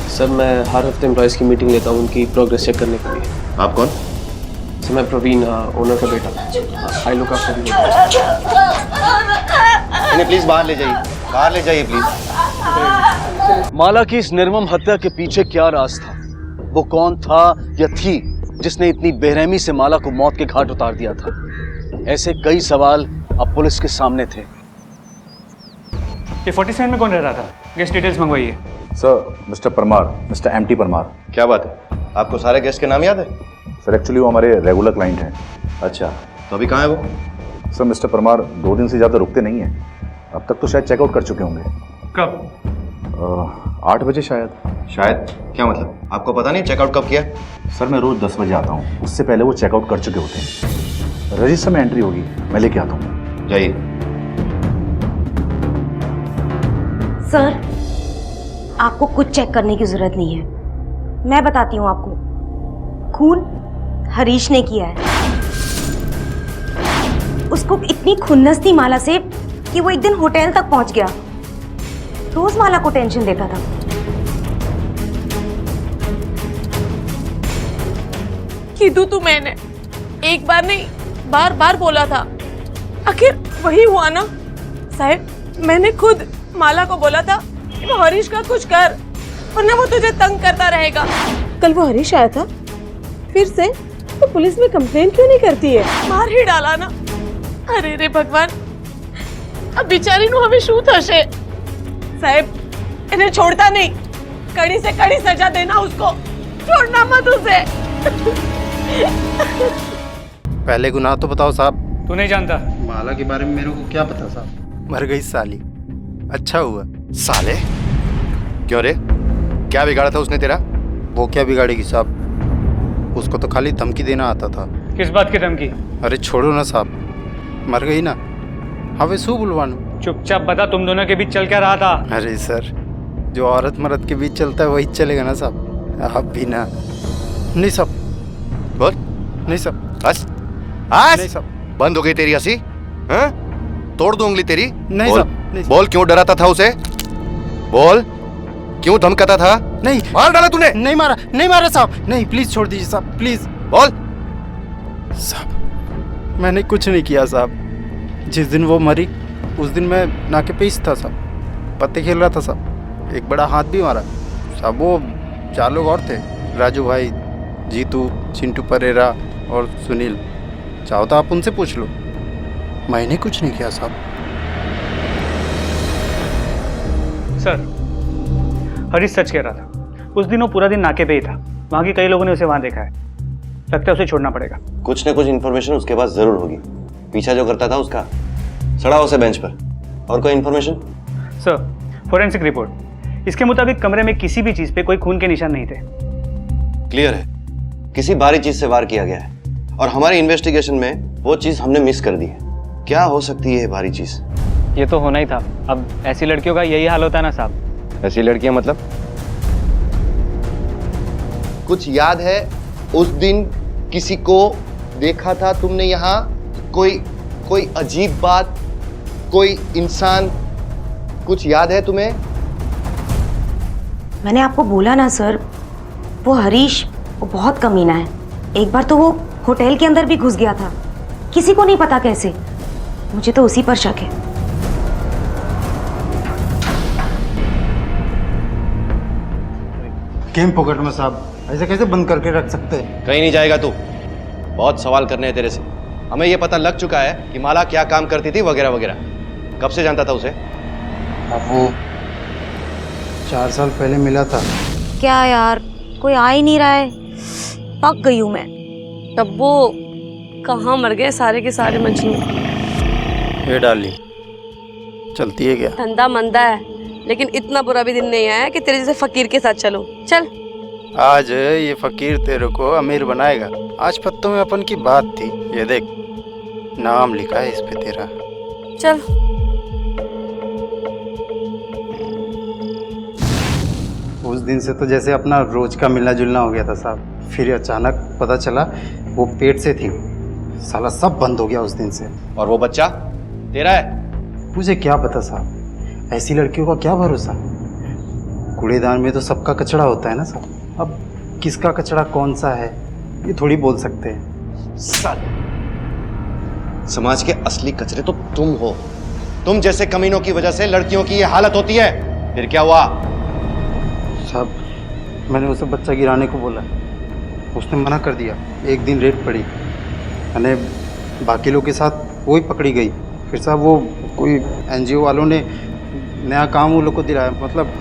सर मैं हर हफ्ते एम्प्लॉयज़ की मीटिंग लेता हूँ उनकी प्रोग्रेस चेक करने के लिए। आप कौन? सर मैं प्रवीण, ओनर का बेटा। I look after you. इन्हें प्लीज बाहर ले जाइए, बाहर ले जाइए प्लीज। माला की इस निर्मम हत्या के पीछे क्या राज था? वो कौन था या थी जिसने इतनी बेरहमी से माला को मौत के घाट उतार दिया था? ऐसे कई सवाल अब पुलिस के सामने थे। ये 47 में कौन रह रहा था? गेस्ट डिटेल्स मंगवाइए। Sir Mr Parmar, Mr MT Parmar. क्या बात है, आपको सारे गेस्ट के नाम याद है? सर एक्चुअली वो हमारे रेगुलर क्लाइंट हैं। अच्छा, तो अभी कहाँ है वो? सर मिस्टर परमार 2 दिन से ज़्यादा रुकते नहीं हैं, अब तक तो शायद चेकआउट कर चुके होंगे। कब? 8 बजे शायद। शायद क्या मतलब? आपको पता नहीं चेकआउट कब किया? सर मैं रोज 10 बजे आता हूँ, उससे पहले वो चेकआउट कर चुके होते हैं। रजिस्टर में एंट्री होगी, मैं लेके आता हूँ। जाइए। सर आपको कुछ चेक करने की जरूरत नहीं है, मैं बताती हूँ आपको। खून हरीश ने किया है। उसको इतनी खुन्नस थी माला से कि वो एक दिन होटल तक पहुंच गया, रोज माला को टेंशन देता था। कीधु तू मैंने एक बार नहीं बार बार बोला था, आखिर वही हुआ ना। साहब मैंने खुद माला को बोला था कि वो हरीश का कुछ कर, वरना वो तुझे तंग करता रहेगा। कल वो हरीश आया था फिर से, तो पुलिस में कंप्लेन क्यों नहीं करती है? मार ही डाला ना। अरे रे भगवान, अब बेचारी नु हमें शू थशे। साहब इन्हें छोड़ता नहीं, कड़ी से कड़ी सजा देना उसको, छोड़ना मत उसे। पहले गुनाह तो बताओ साहब। तू नहीं जानता? माला के बारे में मेरे को क्या पता साहब? मर गई साली, अच्छा हुआ। साले क्यों रे, क्या बिगाड़ा था उसने तेरा? वो क्या बिगाड़ेगी साहब, उसको तो खाली धमकी देना आता था। किस बात की धमकी? अरे छोड़ो ना साहब, मर गई ना, हवे शू बुलवानो। चुपचाप बता, तुम दोनों के बीच चल क्या रहा था? अरे सर, जो औरत मर्द के बीच चलता है वही चलेगा ना साहब, आप भी ना। नहीं साहब। बोल। नहीं साहब। हंस हंस। नहीं साहब। बंद हो गई तेरी हंसी? हाँ? तोड़ दूं उंगली तेरी? नहीं बोल। साहब, नहीं। बोल, क्यों डराता था उसे? बोल, क्यों धमकाता था? नहीं। मार डाला तूने? नहीं मारा, नहीं मारा साहब, नहीं, प्लीज छोड़ दीजिए साहब, प्लीज। बोल। साहब, मैंने कुछ नहीं किया साहब। जिस दिन वो मरी उस दिन मैं नाके पे ही था साहब, पत्ते खेल रहा था साहब, एक बड़ा हाथ भी मारा साहब। वो 4 लोग और थे, राजू भाई, जीतू, चिंटू परेरा और सुनील। चाहो तो आप उनसे पूछ लो, मैंने कुछ नहीं किया साहब। सर, हरीश सच कह रहा था। उस दिन वो पूरा दिन नाके पे ही था। वहाँ के कई लोगों ने उसे वहाँ देखा है। लगता है उसे छोड़ना पड़ेगा। कुछ न कुछ इन्फॉर्मेशन उसके पास जरूर होगी। पीछा जो करता था उसका, सड़ा उसे बेंच पर। और कोई इन्फॉर्मेशन? सर, फोरेंसिक रिपोर्ट, इसके मुताबिक कमरे में किसी भी चीज पे कोई खून के निशान नहीं थे। क्लियर है, किसी भारी चीज से वार किया गया है और हमारी इन्वेस्टिगेशन में वो चीज हमने मिस कर दी है। क्या हो सकती है ये भारी चीज? ये तो होना ही था। अब ऐसी लड़कियों का यही हाल होता है ना साहब। ऐसी लड़कियां मतलब? कुछ याद है उस दिन किसी को देखा था तुमने यहाँ? कोई अजीब बात, कोई इंसान, कुछ याद है तुम्हें? मैंने आपको बोला ना सर, वो हरीश वो बहुत कमीना है। एक बार तो वो होटल के अंदर भी घुस गया था, किसी को नहीं पता कैसे। मुझे तो उसी पर शक है। गेम पॉकेट में साहब, ऐसे कैसे बंद करके रख सकते हैं? कहीं नहीं जाएगा तू। बहुत सवाल करने हैं तेरे से। हमें यह पता लग चुका है कि माला क्या काम करती थी वगैरह वगैरह। कब से जानता था उसे? अब वो 4 साल पहले मिला था। क्या यार, कोई आ ही नहीं रहा है, पक गई हूं मैं। तब वो कहाँ मर गए सारे के सारे मजनू? ये डाली चलती है क्या? धंधा मंदा है, लेकिन इतना बुरा भी दिन नहीं आया कि तेरे जैसे फकीर के साथ चलो। चल। आज ये फकीर तेरे को अमीर बनाएगा। आज पत्तों में अपन की बात थी। ये देख, नाम लिखा है इस पे तेरा। चल। उस दिन से तो जैसे अपना रोज का मिलना जुलना हो गया था साहब। फिर अचानक पता चला वो पेट से थी। साला सब बंद हो गया उस दिन से। और वो बच्चा तेरा है? मुझे क्या पता साहब, ऐसी लड़कियों का क्या भरोसा। कूड़ेदान में तो सबका कचरा होता है ना साहब। अब किसका कचरा कौन सा है ये थोड़ी बोल सकते हैं। समाज के असली कचरे तो तुम हो। तुम जैसे कमीनों की वजह से लड़कियों की ये हालत होती है। फिर क्या हुआ? साहब, मैंने उसे बच्चा गिराने को बोला, उसने मना कर दिया। एक दिन रेड पड़ी, मैंने बाकी लोगों के साथ वो ही पकड़ी गई। फिर साहब वो कोई NGO वालों ने नया काम वो लोग को दिलाया, मतलब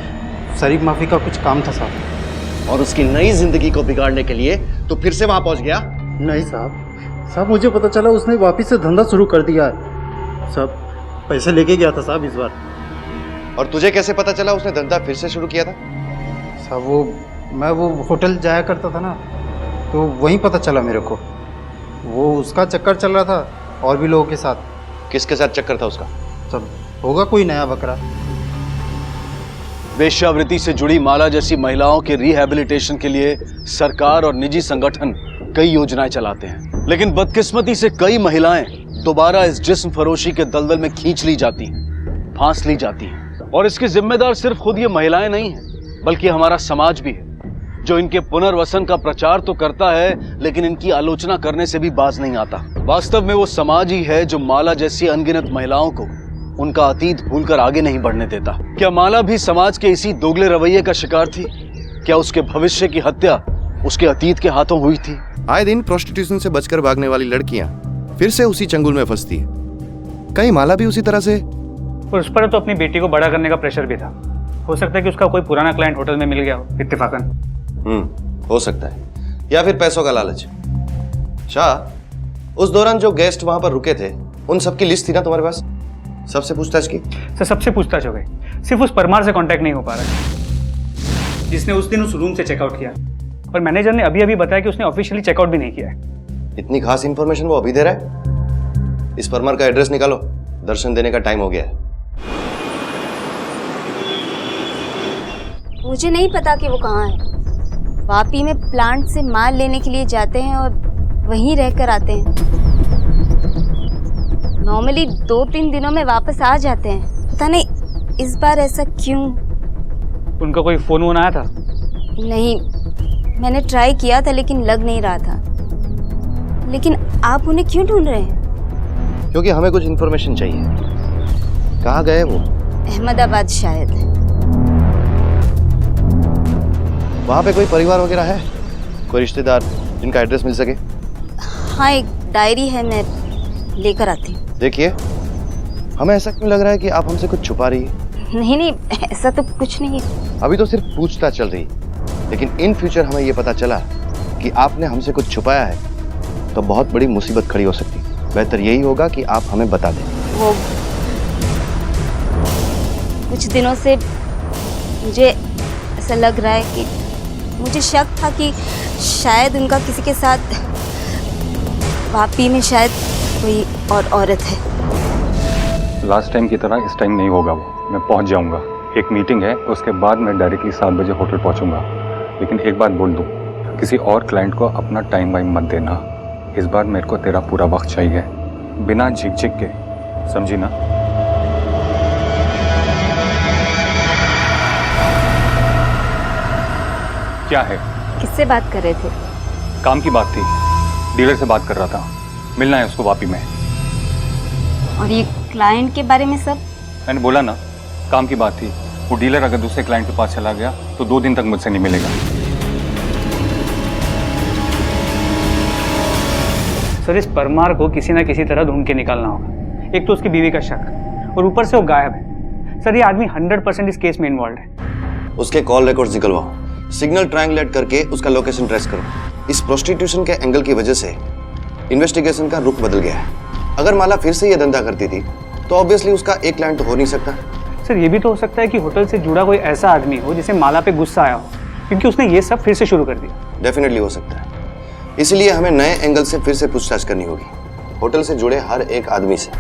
शरीफ माफी का कुछ काम था साहब। और उसकी नई जिंदगी को बिगाड़ने के लिए तो फिर से वहां पहुंच गया? नहीं साहब, मुझे पता चला उसने वापस से धंधा शुरू कर दिया है साहब। पैसे लेके गया था साहब इस बार। और तुझे कैसे पता चला उसने धंधा फिर से शुरू किया था? साहब मैं वो होटल जाया करता था ना, तो वहीं पता चला मेरे को। वो उसका चक्कर चल रहा था और भी लोगों के साथ। किसके साथ चक्कर था उसका? सब होगा कोई नया बकरा। वेश्यावृत्ति से जुड़ी माला जैसी महिलाओं के रिहैबिलिटेशन के लिए सरकार और निजी संगठन कई योजनाएं चलाते हैं, लेकिन बदकिस्मती से कई महिलाएं दोबारा इस जिस्म फरोशी के दलदल में खींच ली जाती हैं, फांस ली जाती हैं। और इसके जिम्मेदार सिर्फ खुद ये महिलाएं नहीं हैं, बल्कि हमारा समाज भी है, जो इनके पुनर्वसन का प्रचार तो करता है लेकिन इनकी आलोचना करने से भी बाज नहीं आता। वास्तव में वो समाज ही है जो माला जैसी अनगिनत महिलाओं को उनका अतीत भूलकर आगे नहीं बढ़ने देता। क्या माला भी समाज के इसी दोगले रवैये का शिकार थी? क्या उसके भविष्य की हत्या उसके अतीत के हाथों हुई थी? आए दिन प्रोस्टिट्यूशन से बचकर भागने वाली लड़कियां फिर से उसी चंगुल में फंसती है। कहीं माला भी उसी तरह से? और उस पर तो अपनी बेटी को बड़ा करने का प्रेशर भी था। हो सकता है कि उसका कोई पुराना क्लाइंट होटल में मिल गया हो इत्तेफाकन। हो सकता है, या फिर पैसों का लालच। शाह, उस दौरान जो गेस्ट वहां पर रुके थे उन सबकी लिस्ट थी ना तुम्हारे पास? सबसे पूछताछ की? सर, सबसे पूछताछ हो गई। सिर्फ उस परमार से कांटेक्ट नहीं हो पा रहा है, जिसने उस दिन उस रूम से चेकआउट किया। और मैनेजर ने अभी अभी बताया कि उसने ऑफिशियली चेकआउट भी नहीं किया है। इतनी खास इंफॉर्मेशन वो अभी दे रहा है? इस परमार का एड्रेस निकालो, दर्शन देने का टाइम हो गया है। मुझे नहीं पता कि वो कहाँ है। वापी में प्लांट से माल लेने के लिए जाते हैं और वहीं रहकर आते हैं। नॉर्मली 2-3 दिनों में वापस आ जाते हैं। पता नहीं इस बार ऐसा क्यों। उनका कोई फोन वोन आया था? नहीं, मैंने ट्राई किया था लेकिन लग नहीं रहा था। लेकिन आप उन्हें क्यों ढूंढ रहे हैं? क्योंकि हमें कुछ इन्फॉर्मेशन चाहिए। कहाँ गए वो? अहमदाबाद शायद। वहाँ पे कोई परिवार वगैरह है, कोई रिश्तेदार जिनका एड्रेस मिल सके? हाँ, एक डायरी है, मैं लेकर आती हूँ। देखिए, हमें ऐसा क्यों लग रहा है कि आप हमसे कुछ छुपा रही है? नहीं, ऐसा तो कुछ नहीं है। अभी तो सिर्फ पूछताछ चल रही, लेकिन इन फ्यूचर हमें ये पता चला कि आपने हमसे कुछ छुपाया है तो बहुत बड़ी मुसीबत खड़ी हो सकती है। बेहतर यही होगा कि आप हमें बता दें। वो कुछ दिनों से मुझे ऐसा लग रहा है कि मुझे शक था कि शायद उनका किसी के साथ वापी में शायद कोई और औरत है। लास्ट टाइम की तरह इस टाइम नहीं होगा वो। मैं पहुंच जाऊंगा। एक मीटिंग है, उसके बाद मैं डायरेक्टली 7 बजे होटल पहुंचूंगा। लेकिन एक बात बोल दूं, किसी और क्लाइंट को अपना टाइम वाइम मत देना। इस बार मेरे को तेरा पूरा वक्त चाहिए, बिना झिक के, समझी ना? क्या है? किससे बात कर रहे थे? काम की बात थी, डीलर से बात कर रहा था। मिलना है उसको वापी में। और ये क्लाइंट के बारे में सब? मैंने बोला ना, काम की बात थी। वो डीलर अगर दूसरे क्लाइंट के पास चला गया तो 2 दिन तक मुझसे नहीं मिलेगा। सर, इस परमार को किसी ना किसी तरह ढूंढ के निकालना होगा। एक तो उसकी बीवी का शक, और ऊपर से वो गायब है। सर, ये आदमी 100% इस केस में इन्वॉल्व है। उसके कॉल रिकॉर्ड्स निकलवाओ, सिग्नल ट्रायंगुलेट करके उसका लोकेशन ट्रेस करो। इस प्रोस्टिट्यूशन के एंगल की वजह से इन्वेस्टिगेशन का रुख बदल गया है। अगर माला फिर से ये धंधा करती थी तो ऑब्वियसली उसका एक क्लाइंट तो हो नहीं सकता। सर, ये भी तो हो सकता है कि होटल से जुड़ा कोई ऐसा आदमी हो जिसे माला पे गुस्सा आया हो, क्योंकि उसने ये सब फिर से शुरू कर दिया। डेफिनेटली हो सकता है। इसलिए हमें नए एंगल से फिर से पूछताछ करनी होगी, होटल से जुड़े हर एक आदमी से,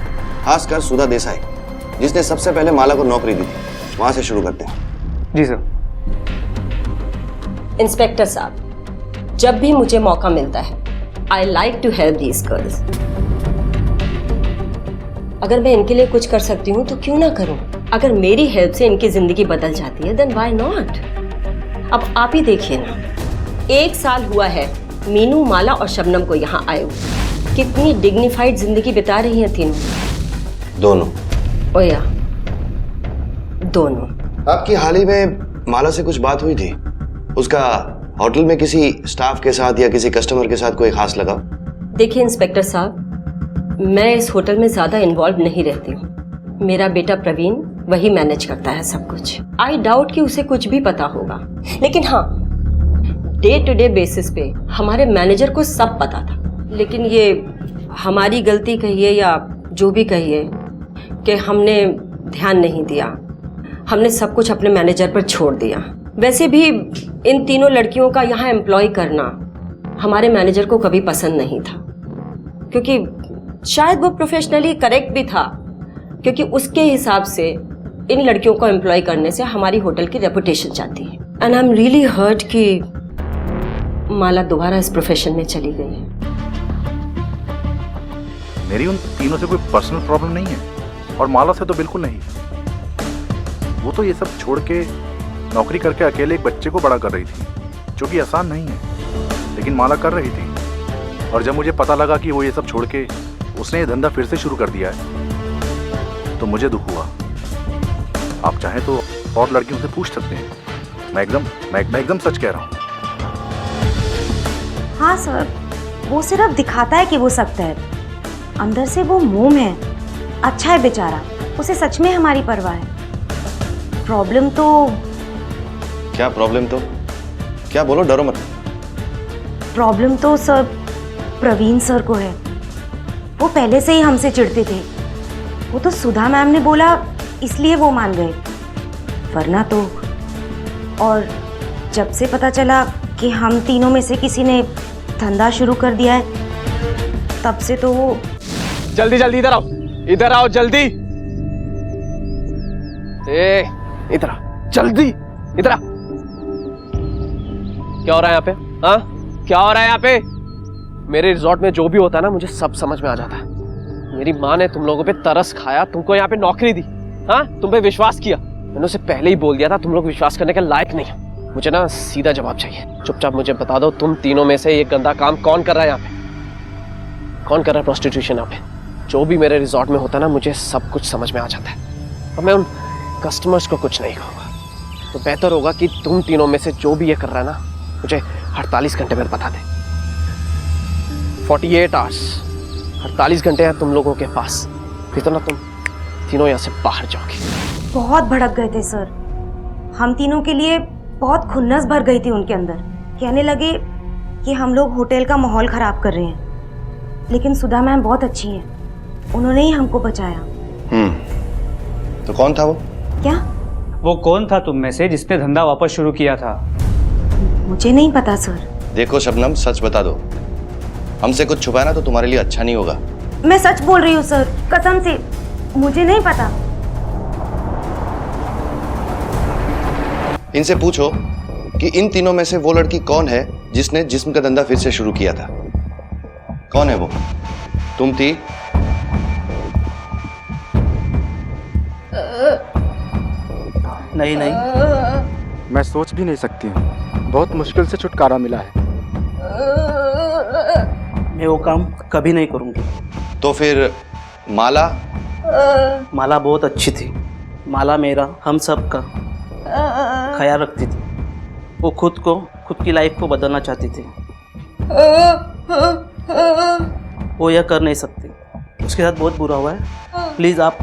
खासकर सुधा देसाई जिसने सबसे पहले माला को नौकरी दी थी, वहां से शुरू करते हैं। जी सर। इंस्पेक्टर साहब, जब भी मुझे मौका मिलता है, I like to help these girls. अगर मैं इनके लिए कुछ कर सकती हूँ तो क्यों ना करूँ। अगर मेरी हेल्प से इनकी जिंदगी बदल जाती है, देन व्हाई नॉट। अब आप ही देखिए ना, 1 साल हुआ है मीनू, माला और शबनम को यहाँ आए हुए। कितनी डिग्निफाइड जिंदगी बिता रही हैं तीनों। दोनों? ओया, दोनों। आपकी हाल ही में माला से कुछ बात हुई थी? उसका होटल में किसी स्टाफ के साथ या किसी कस्टमर के साथ कोई खास लगाव? देखिए इंस्पेक्टर साहब, मैं इस होटल में ज्यादा इन्वॉल्व नहीं रहती हूँ। मेरा बेटा प्रवीण वही मैनेज करता है सब कुछ। आई डाउट कि उसे कुछ भी पता होगा। लेकिन हाँ, डे टू डे बेसिस पे हमारे मैनेजर को सब पता था। लेकिन ये हमारी गलती कहिए या जो भी कहिए कि हमने ध्यान नहीं दिया। हमने सब कुछ अपने मैनेजर पर छोड़ दिया। वैसे भी इन तीनों लड़कियों का यहाँ एम्प्लॉय करना हमारे मैनेजर को कभी पसंद नहीं था, क्योंकि शायद वो प्रोफेशनली करेक्ट भी था, क्योंकि उसके हिसाब से इन लड़कियों को एम्प्लॉय करने से हमारी होटल की रेपुटेशन जाती है। And I am really hurt कि माला दोबारा इस प्रोफेशन में चली गई है। मेरी उन तीनों से कोई पर्सनल प्रॉब्लम नहीं है, और माला से तो बिल्कुल नहीं। वो तो ये सब छोड़ के नौकरी करके अकेले एक बच्चे को बड़ा कर रही थी, जो कि आसान नहीं है, लेकिन माला कर रही थी। और जब मुझे पता लगा कि वो ये सब छोड़ के उसने ये धंधा फिर से शुरू कर दिया है, तो मुझे दुख हुआ। आप चाहें तो और लड़कियों से पूछ सकते हैं। मैं एकदम सच कह रहा हूँ। हाँ सर, वो सिर्फ दिखाता है कि वो सख्त है, अंदर से वो मोम है। अच्छा है बेचारा, उसे सच में हमारी परवाह है। प्रॉब्लम तो क्या प्रॉब्लम तो क्या, बोलो, डरो मत। प्रॉब्लम तो सर प्रवीण सर को है। वो पहले से ही हमसे चिढ़ते थे। वो तो सुधा मैम ने बोला इसलिए वो मान गए, वरना तो। और जब से पता चला कि हम तीनों में से किसी ने धंधा शुरू कर दिया है, तब से तो वो। जल्दी जल्दी इधर आओ जल्दी। इधर आ, जल्दी इधर आ। क्या हो रहा है यहाँ पे? हाँ, क्या हो रहा है यहाँ पे? मेरे रिजॉर्ट में जो भी होता है ना, मुझे सब समझ में आ जाता है। मेरी माँ ने तुम लोगों पे तरस खाया, तुमको यहाँ पे नौकरी दी, हाँ, तुम पे विश्वास किया। मैंने उसे पहले ही बोल दिया था तुम लोग विश्वास करने के लायक नहीं हो। मुझे ना सीधा जवाब चाहिए। चुपचाप मुझे बता दो, तुम तीनों में से ये गंदा काम कौन कर रहा है यहाँ पे? कौन कर रहा है प्रोस्टिट्यूशन यहाँ पे? जो भी मेरे रिजॉर्ट में होता है ना, मुझे सब कुछ समझ में आ जाता है। और मैं उन कस्टमर्स को कुछ नहीं कहूँगा। तो बेहतर होगा कि तुम तीनों में से जो भी ये कर रहा है ना, मुझे 48 घंटे में बता दे। 48 आवर्स, 48 घंटे हैं तुम लोगों के पास, फिर तो ना तुम तीनों यहाँ से बाहर जाओगे। बहुत भड़क गए थे सर। हम तीनों के लिए बहुत खुन्नस भर गई थी उनके अंदर। कहने लगे कि हम लोग होटल का माहौल खराब कर रहे हैं, लेकिन सुधा मैम बहुत अच्छी हैं, उन्होंने ही हमको बचाया। तो कौन था वो? क्या? वो कौन था तुम में से जिसने धंधा वापस शुरू किया था? मुझे नहीं पता सर। देखो शबनम, सच बता दो। हमसे कुछ छुपाना तो तुम्हारे लिए अच्छा नहीं होगा। मैं सच बोल रही हूँ सर, कसम से मुझे नहीं पता। इनसे पूछो कि इन तीनों में से वो लड़की कौन है जिसने जिस्म का धंधा फिर से शुरू किया था। कौन है वो? तुम थी? नहीं, मैं सोच भी नहीं सकती हूँ। बहुत मुश्किल से छुटकारा मिला है। मैं वो काम कभी नहीं करूँगी। तो फिर माला? माला बहुत अच्छी थी। माला मेरा, हम सब का ख्याल रखती थी। वो खुद की लाइफ को बदलना चाहती थी। वो यह कर नहीं सकती। उसके साथ बहुत बुरा हुआ है। प्लीज़ आप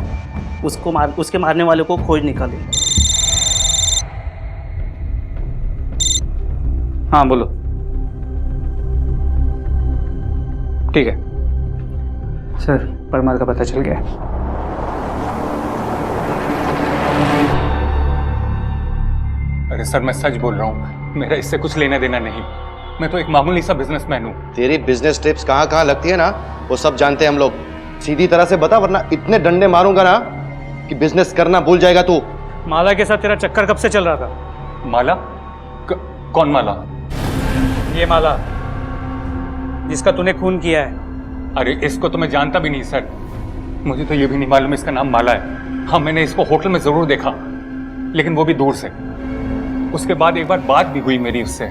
उसके मारने वाले को खोज निकालें। हाँ बोलो। ठीक है सर, परमार का पता चल गया है। अरे सर, मैं सच बोल रहा हूँ, मेरा इससे कुछ लेना देना नहीं। मैं तो एक मामूली सा बिजनेसमैन हूँ। तेरी बिजनेस टिप्स कहाँ कहाँ लगती है ना, वो सब जानते हैं हम लोग। सीधी तरह से बता, वरना इतने डंडे मारूंगा ना कि बिजनेस करना भूल जाएगा तू। माला के साथ तेरा चक्कर कब से चल रहा था? माला? कौन माला? ये माला जिसका तूने खून किया है। अरे इसको तो मैं जानता भी नहीं सर। मुझे तो ये भी नहीं मालूम इसका नाम माला है। हाँ, मैंने इसको होटल में जरूर देखा, लेकिन वो भी दूर से। उसके बाद एक बार बात भी हुई मेरी उससे,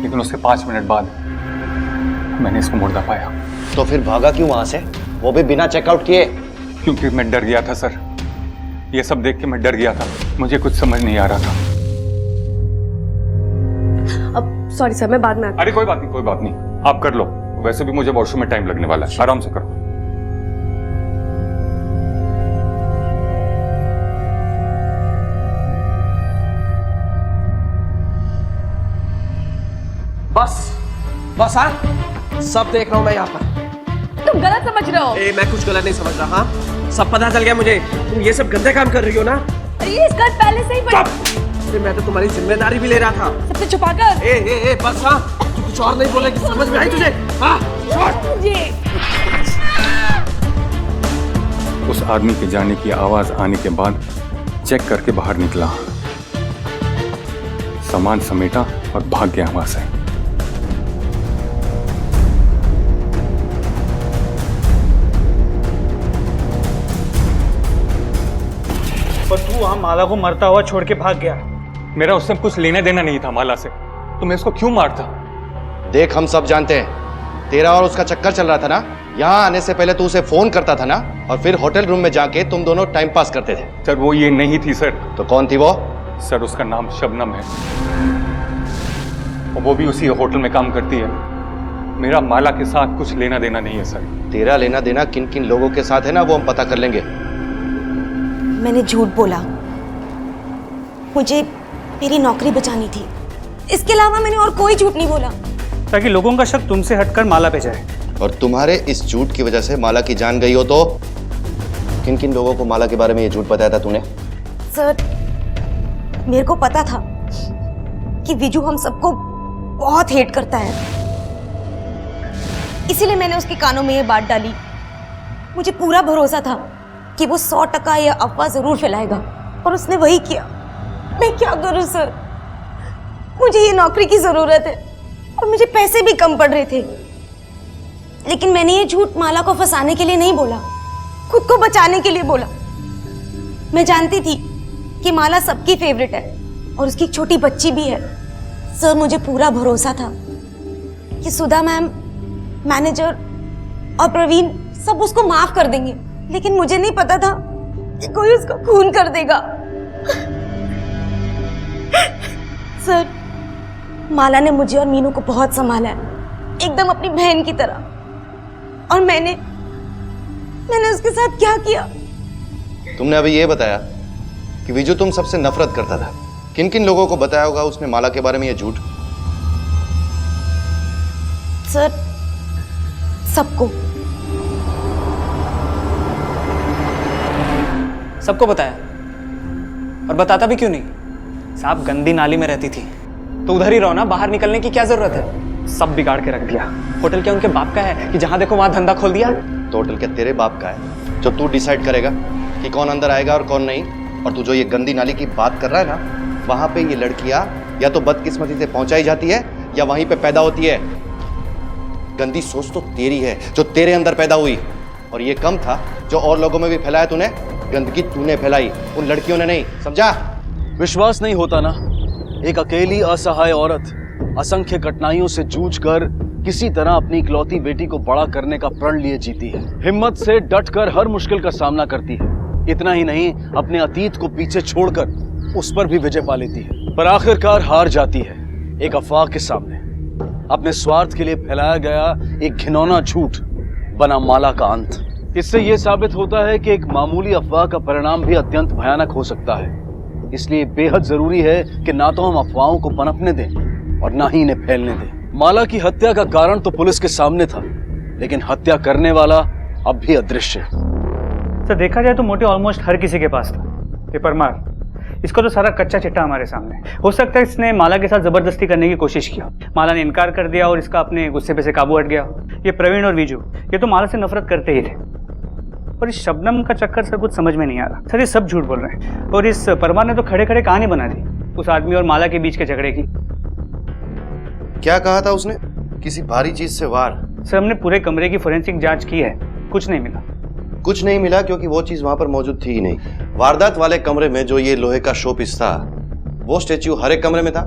लेकिन उसके 5 मिनट बाद मैंने इसको मुर्दा पाया। तो फिर भागा क्यों वहां से, वो भी बिना चेकआउट किए? क्योंकि मैं डर गया था सर। ये सब देख के मैं डर गया था। मुझे कुछ समझ नहीं आ रहा था। अब सॉरी सर, मैं बाद में आती। अरे कोई बात नहीं, कोई बात नहीं, आप कर लो। वैसे भी मुझे वॉशरूम में टाइम लगने वाला है, आराम से करो। बस हाँ, सब देख रहा हूँ मैं यहाँ पर। तुम गलत समझ रहे हो। मैं कुछ गलत नहीं समझ रहा। हाँ, सब पता चल गया मुझे। तुम ये सब गंदे काम कर रही हो ना। अरे ये स्कर्ट पहले से ही अरे मैं तो तुम्हारी जिम्मेदारी भी ले रहा था। सबसे छुपाकर। ए बस हाँ, तू कुछ और नहीं बोलेगी, समझ में आई तुझे? हाँ, उस आदमी के जाने की आवाज आने के बाद चेक करके बाहर निकला, सामान समेटा और भाग गया वहां से। पर तू वहां माला को मरता हुआ छोड़ के भाग गया। मेरा उससे कुछ लेना देना नहीं था माला से, तो मैं इसको क्यों मारता? देख, हम सब जानते हैं तेरा और उसका चक्कर चल रहा था ना। यहाँ आने से पहले तू उसे फोन करता था ना, और फिर होटल रूम में जाके तुम दोनों टाइम पास करते थे। सर वो ये नहीं थी सर। तो कौन थी वो? सर उसका नाम शबनम है, और वो भी उसी होटल में काम करती है। मेरा माला के साथ कुछ लेना देना नहीं है सर। तेरा लेना देना किन किन लोगों के साथ है ना, वो हम पता कर लेंगे। मैंने झूठ बोला, मुझे मेरी नौकरी बचानी थी। इसके अलावा मैंने और कोई झूठ नहीं बोला, ताकि लोगों का शक तुमसे हटकर माला पे जाए। और तुम्हारे इस झूठ की वजह से माला की जान गई हो तो किन किन लोगों को माला के बारे में ये झूठ बताया था तूने? सर, मेरे को पता था कि विजू हम सबको बहुत हेट करता है, इसीलिए मैंने उसके कानों में ये बात डाली। मुझे पूरा भरोसा था कि वो 100% यह अफवाह जरूर फैलाएगा, और उसने वही किया। मैं क्या करूं सर? मुझे ये नौकरी की जरूरत है और मुझे पैसे भी कम पड़ रहे थे, लेकिन मैंने ये झूठ माला को फंसाने के लिए नहीं बोला, खुद को बचाने के लिए बोला। मैं जानती थी कि माला सबकी फेवरेट है और उसकी एक छोटी बच्ची भी है। सर, मुझे पूरा भरोसा था कि सुधा मैम, मैनेजर और प्रवीण सब उसको माफ कर देंगे, लेकिन मुझे नहीं पता था कि कोई उसको खून कर देगा। सर, माला ने मुझे और मीनू को बहुत संभाला है, एकदम अपनी बहन की तरह। और मैंने उसके साथ क्या किया? तुमने अभी ये बताया कि विजू तुम सबसे नफरत करता था। किन किन लोगों को बताया होगा उसने माला के बारे में ये झूठ? सर, सबको। सबको बताया? और बताता भी क्यों नहीं? साहब गंदी नाली में रहती थी तो उधर ही रहो ना, बाहर निकलने की क्या जरूरत है? सब बिगाड़ के रख दिया। होटल क्या उनके बाप का है कि जहां देखो वहां धंधा खोल दिया? तो होटल क्या तेरे बाप का है जो तू डिसाइड करेगा कि कौन अंदर आएगा और कौन नहीं? और तू जो ये गंदी नाली की बात कर रहा है ना, वहां पे ये लड़कियां या तो बदकिस्मती से पहुंचाई जाती है या वहीं पे पैदा होती है। गंदी सोच तो तेरी है जो तेरे अंदर पैदा हुई, और ये कम था जो और लोगों में भी फैलाया तूने। गंदगी तूने फैलाई, उन लड़कियों ने नहीं, समझा? विश्वास नहीं होता ना? एक अकेली असहाय औरत असंख्य कठिनाइयों से जूझकर किसी तरह अपनी इकलौती बेटी को बड़ा करने का प्रण लिए जीती है, हिम्मत से डटकर हर मुश्किल का सामना करती है। इतना ही नहीं, अपने अतीत को पीछे छोड़कर उस पर भी विजय पा लेती है, पर आखिरकार हार जाती है एक अफवाह के सामने। अपने स्वार्थ के लिए फैलाया गया एक घिनौना झूठ बना माला का अंत। इससे यह साबित होता है कि एक मामूली अफवाह का परिणाम भी अत्यंत भयानक हो सकता है। इसलिए बेहद जरूरी है कि ना तो हम अफवाहों को पनपने दें और ना ही इन्हें फैलने दें। माला की हत्या का कारण तो पुलिस के सामने था, लेकिन हत्या करने वाला अब भी अदृश्य है। सर, देखा जाए तो मोटे ऑलमोस्ट हर किसी के पास था। ये परमार, इसका तो सारा कच्चा चिट्टा हमारे सामने। हो सकता है इसने माला के साथ जबरदस्ती करने की कोशिश किया, माला ने इनकार कर दिया और इसका अपने गुस्से पे से काबू हट गया। ये प्रवीण और विजू, ये तो माला से नफरत करते ही थे। और इस शबनम का चक्कर सर कुछ समझ में नहीं आ रहा। सर, ये सब झूठ बोल रहे हैं। और इस परमार ने तो खड़े खड़े कहानी बना दी उस आदमी और माला के बीच के झगड़े की। क्या कहा था उसने? किसी भारी चीज से वार? सर, हमने पूरे कमरे की फोरेंसिक जांच की है, कुछ नहीं मिला। कुछ नहीं मिला क्योंकि वो चीज वहां पर मौजूद थी ही नहीं। वारदात वाले कमरे में जो ये लोहे का शो पीस था, वो स्टेच्यू हर एक कमरे में था।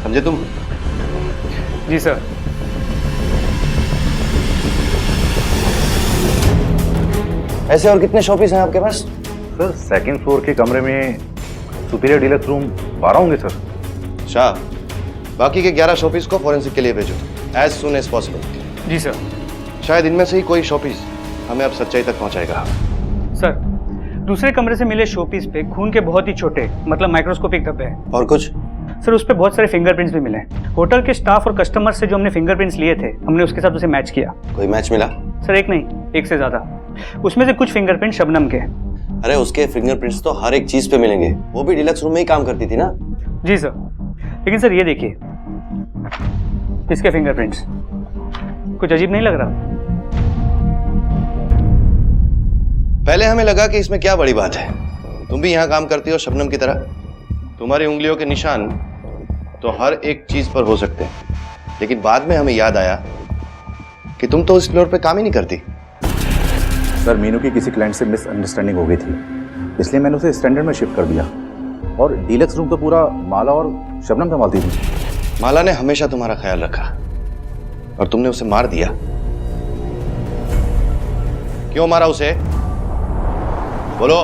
समझे तुम? जी सर। ऐसे और कितने शोपीस हैं आपके पास? सर, सेकंड फ्लोर के कमरे में सुपीरियर डीलक्स रूम 12 होंगे सर। शाह, बाकी के 11 शोपीस को फोरेंसिक के लिए भेजो एज सुन एज पॉसिबल। जी सर। शायद इनमें से ही कोई शोपीस हमें अब सच्चाई तक पहुंचाएगा। सर, दूसरे कमरे से मिले शोपीस पे खून के बहुत ही छोटे, मतलब माइक्रोस्कोपिक धब्बे हैं। और कुछ? सर, उस पे बहुत सारे फिंगरप्रिंट्स भी मिले। होटल के स्टाफ और कस्टमर से जो हमने फिंगरप्रिंट्स लिए थे, हमने उसके साथ उसे मैच किया। कोई मैच मिला? सर, एक नहीं, एक से ज्यादा। उसमें से कुछ फिंगरप्रिंट शबनम के। अरे उसके फिंगरप्रिंट्स तो हर एक चीज पे मिलेंगे, वो भी डीलक्स रूम में ही काम करती थी ना। जी सर, लेकिन सर ये देखिए, इसके फिंगरप्रिंट्स कुछ अजीब नहीं लग रहा? पहले हमें लगा कि इसमें क्या बड़ी बात है, तुम भी यहाँ काम करती हो शबनम की तरह। तुम्हारी उंगलियों के निशान तो हर एक चीज पर हो सकते हैं, लेकिन बाद में हमें याद आया कि तुम तो इस फ्लोर पे काम ही नहीं करती। सर, मीनू की किसी क्लाइंट से मिसअंडरस्टैंडिंग हो गई थी, इसलिए मैंने उसे स्टैंडर्ड में शिफ्ट कर दिया। और डीलक्स रूम तो पूरा माला और शबनम संभालती थी। माला ने हमेशा तुम्हारा ख्याल रखा और तुमने उसे मार दिया। क्यों मारा उसे? बोलो।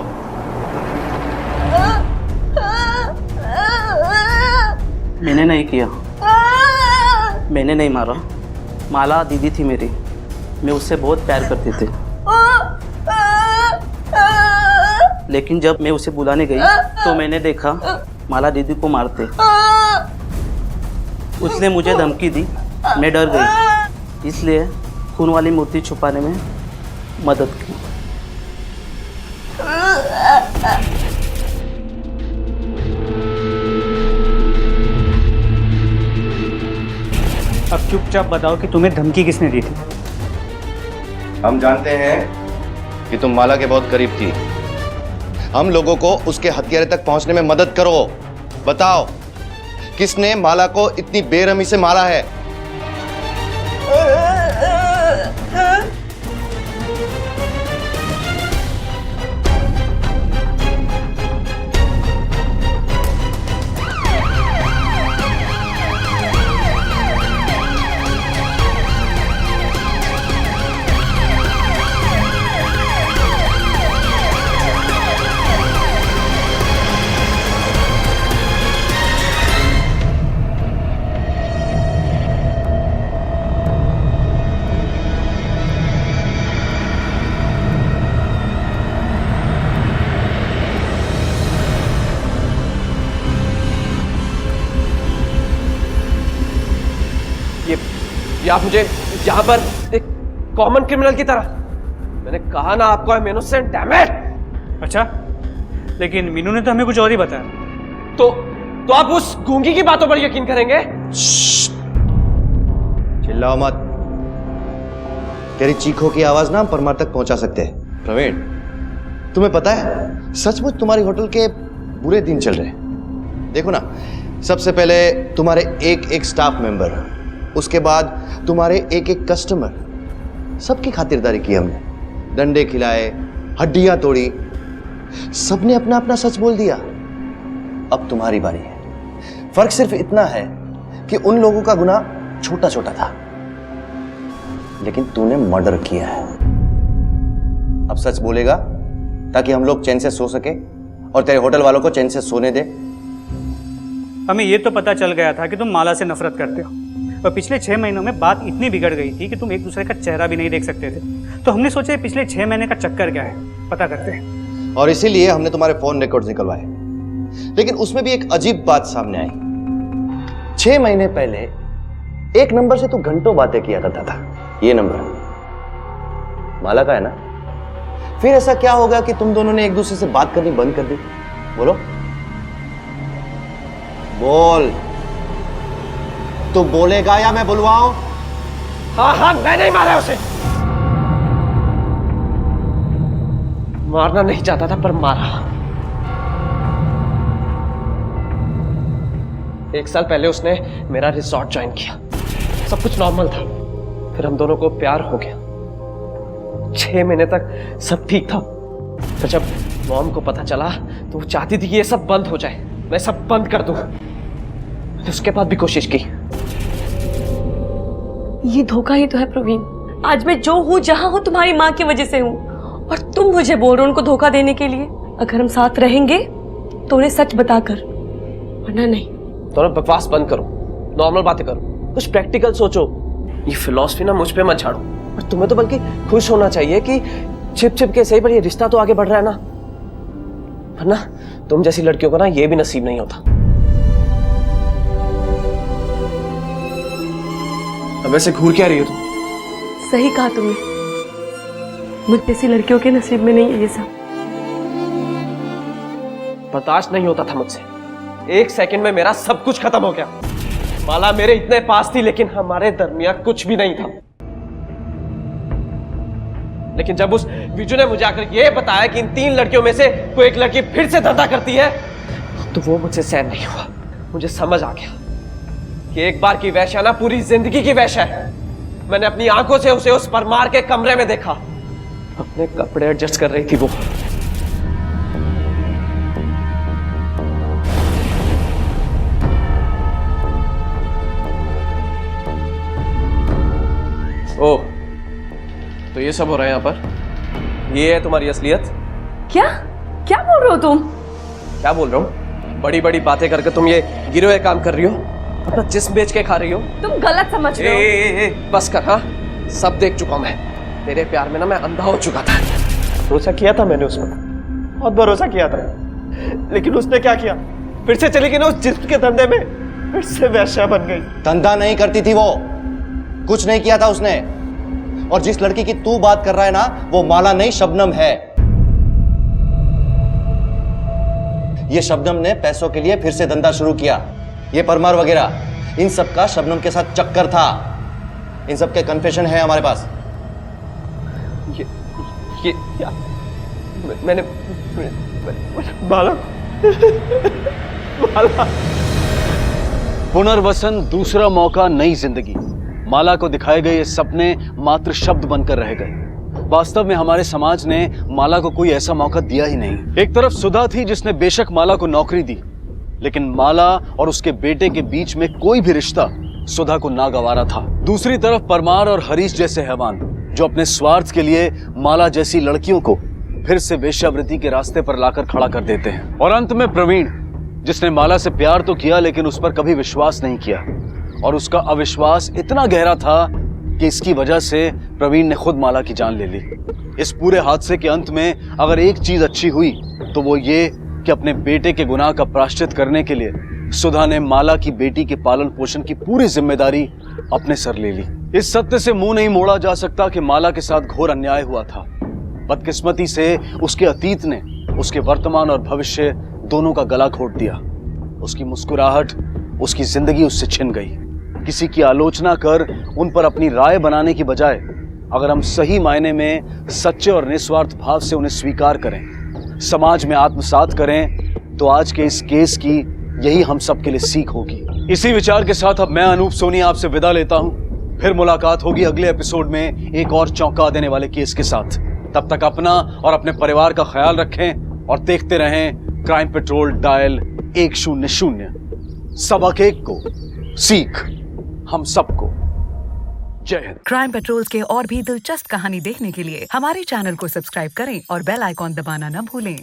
मैंने नहीं किया, मैंने नहीं मारा। माला दीदी थी मेरी, मैं उससे बहुत प्यार करती थी। लेकिन जब मैं उसे बुलाने गई तो मैंने देखा माला दीदी को मारते। उसने मुझे धमकी दी, मैं डर गई, इसलिए खून वाली मूर्ति छुपाने में मदद की। अब चुपचाप बताओ कि तुम्हें धमकी किसने दी थी? हम जानते हैं कि तुम माला के बहुत करीब थी। हम लोगों को उसके हथियारे तक पहुंचने में मदद करो। बताओ, किसने माला को इतनी बेरहमी से मारा है? ये आप मुझे यहाँ पर एक कॉमन क्रिमिनल की तरह, मैंने कहा ना आपको, I am innocent, damn it. अच्छा, लेकिन मीनू ने तो हमें कुछ और ही बताया। तो आप उस गूंगी की बातों पर यकीन करेंगे? चिल्लाओ मत। तेरी चीखों की आवाज ना हम परमार तक पहुंचा सकते हैं। प्रवीण, तुम्हें पता है सचमुच तुम्हारी होटल के बुरे दिन चल रहे हैं। देखो ना, सबसे पहले तुम्हारे एक एक स्टाफ मेंबर, उसके बाद तुम्हारे एक एक कस्टमर, सबकी खातिरदारी की हमने, डंडे खिलाए, हड्डियां तोड़ी, सबने अपना अपना सच बोल दिया। अब तुम्हारी बारी है। फर्क सिर्फ इतना है कि उन लोगों का गुनाह छोटा छोटा था, लेकिन तूने मर्डर किया है। अब सच बोलेगा ताकि हम लोग चैन से सो सके और तेरे होटल वालों को चैन से सोने दे। हमें ये तो पता चल गया था कि तुम माला से नफरत करते हो, और पिछले 6 महीनों में बात इतनी बिगड़ गई थी कि तुम एक दूसरे का चेहरा भी नहीं देख सकते थे। तो हमने सोचा पिछले 6 महीने का चक्कर क्या है, पता करते हैं। और इसीलिए हमने तुम्हारे फोन रिकॉर्ड्स निकलवाए, लेकिन उसमें भी एक अजीब बात सामने आई। 6 महीने पहले एक नंबर से तू घंटों बातें किया करता था। ये नंबर माला का है ना? फिर ऐसा क्या होगा कि तुम दोनों ने एक दूसरे से बात करनी बंद कर दी? बोलो, बोल। तू बोलेगा या मैं बुलवाऊं? हाँ, मैं नहीं मारा उसे। मारना नहीं चाहता था पर मारा। 1 साल पहले उसने मेरा रिसोर्ट ज्वाइन किया, सब कुछ नॉर्मल था। फिर हम दोनों को प्यार हो गया। 6 महीने तक सब ठीक था। फिर जब मॉम को पता चला तो वो चाहती थी कि ये सब बंद हो जाए, मैं सब बंद कर दूं। उसके बाद भी कोशिश की। ये धोखा ही तो है प्रवीण। आज मैं जो हूँ जहाँ हूँ तुम्हारी माँ की वजह से हूँ, और तुम मुझे बोल रहे हो उनको धोखा देने के लिए। अगर हम साथ रहेंगे तो उन्हें सच बताकर, वरना नहीं। दोनों बकवास बंद करो, नॉर्मल बातें करो, कुछ प्रैक्टिकल सोचो। ये फिलॉसफी ना मुझ पे मत झाड़ो। और तुम्हें तो बल्कि खुश होना चाहिए कि छिप छिप के सही पर ये रिश्ता तो आगे बढ़ रहा है ना, वरना तुम जैसी लड़कियों को ना ये भी नसीब नहीं होता। अब वैसे घूर क्या रही हो तुम? सही कहा तुमने, मुझ जैसी लड़कियों के नसीब में नहीं है ये सब। बर्दाश्त नहीं होता था मुझसे। 1 सेकंड में मेरा सब कुछ खत्म हो गया। माला मेरे इतने पास थी, लेकिन हमारे दरमियान कुछ भी नहीं था। लेकिन जब उस विजू ने मुझे आकर ये बताया कि इन 3 लड़कियों में से कोई एक लड़की फिर से धंधा करती है, तो वो मुझसे सहन नहीं हुआ। मुझे समझ आ गया कि एक बार की वैश्या ना पूरी जिंदगी की वैश्या है। मैंने अपनी आंखों से उसे उस परमार के कमरे में देखा, अपने कपड़े एडजस्ट कर रही थी वो। ओह, तो ये सब हो रहा है यहाँ पर? ये है तुम्हारी असलियत? क्या क्या बोल रहे हो तुम? क्या बोल रहा हूँ? बड़ी बड़ी बातें करके तुम ये गिरे हुए काम कर रही हो, अपना जिस्म बेच के खा रही हो। तुम गलत समझ रहे हो। ए, बस कर। हाँ, सब देख चुका मैं। तेरे प्यार में ना मैं अंधा हो चुका था। भरोसा किया था मैंने उस पर, बहुत भरोसा किया था, लेकिन उसने क्या किया? फिर से चली गई ना उस जिस्म के धंधे में, फिर से वैश्या बन गई। धंधा नहीं करती थी वो, कुछ नहीं किया था उसने। और जिस लड़की की तू बात कर रहा है ना, वो माला नहीं, शबनम है। ये शबनम ने पैसों के लिए फिर से धंधा शुरू किया। ये परमार वगैरह, इन सब का शबनम के साथ चक्कर था। इन सब के कन्फेशन है हमारे पास। मैंने माला माला। पुनर्वसन, दूसरा मौका, नई जिंदगी। माला को दिखाए गए ये सपने मात्र शब्द बनकर रह गए। वास्तव में हमारे समाज ने माला को कोई ऐसा मौका दिया ही नहीं। एक तरफ सुधा थी जिसने बेशक माला को नौकरी दी, लेकिन माला और उसके बेटे के बीच में कोई भी रिश्ता सुधा को नागवारा था। दूसरी तरफ परमार और हरीश जैसे हैवान जो अपने स्वार्थ के लिए माला जैसी लड़कियों को फिर से वेश्यावृत्ति के रास्ते पर लाकर खड़ा कर देते हैं। और अंत में प्रवीण, जिसने माला से प्यार तो किया लेकिन उस पर कभी विश्वास नहीं किया, और उसका अविश्वास इतना गहरा था कि इसकी वजह से प्रवीण ने खुद माला की जान ले ली। इस पूरे हादसे के अंत में अगर एक चीज अच्छी हुई तो वो ये कि अपने बेटे के गुनाह का प्रायश्चित करने के लिए सुधा ने माला की बेटी के पालन पोषण की पूरी जिम्मेदारी अपने सर ले ली। इस सत्य से मुंह नहीं मोड़ा जा सकता कि माला के साथ घोर अन्याय हुआ था। बदकिस्मती से उसके अतीत ने उसके वर्तमान और भविष्य दोनों का गला घोट दिया। उसकी मुस्कुराहट, उसकी जिंदगी उससे छिन गई। किसी की आलोचना कर उन पर अपनी राय बनाने की बजाय अगर हम सही मायने में सच्चे और निस्वार्थ भाव से उन्हें स्वीकार करें, समाज में आत्मसात करें, तो आज के इस केस की यही हम सब के लिए सीख होगी। इसी विचार के साथ अब मैं अनूप सोनी आपसे विदा लेता हूं। फिर मुलाकात होगी अगले एपिसोड में एक और चौंका देने वाले केस के साथ। तब तक अपना और अपने परिवार का ख्याल रखें और देखते रहें क्राइम पेट्रोल डायल 100। सबक एक को सीख हम सबको। जय हिंद। क्राइम पेट्रोल के और भी दिलचस्प कहानी देखने के लिए हमारे चैनल को सब्सक्राइब करें और बेल आइकॉन दबाना न भूलें।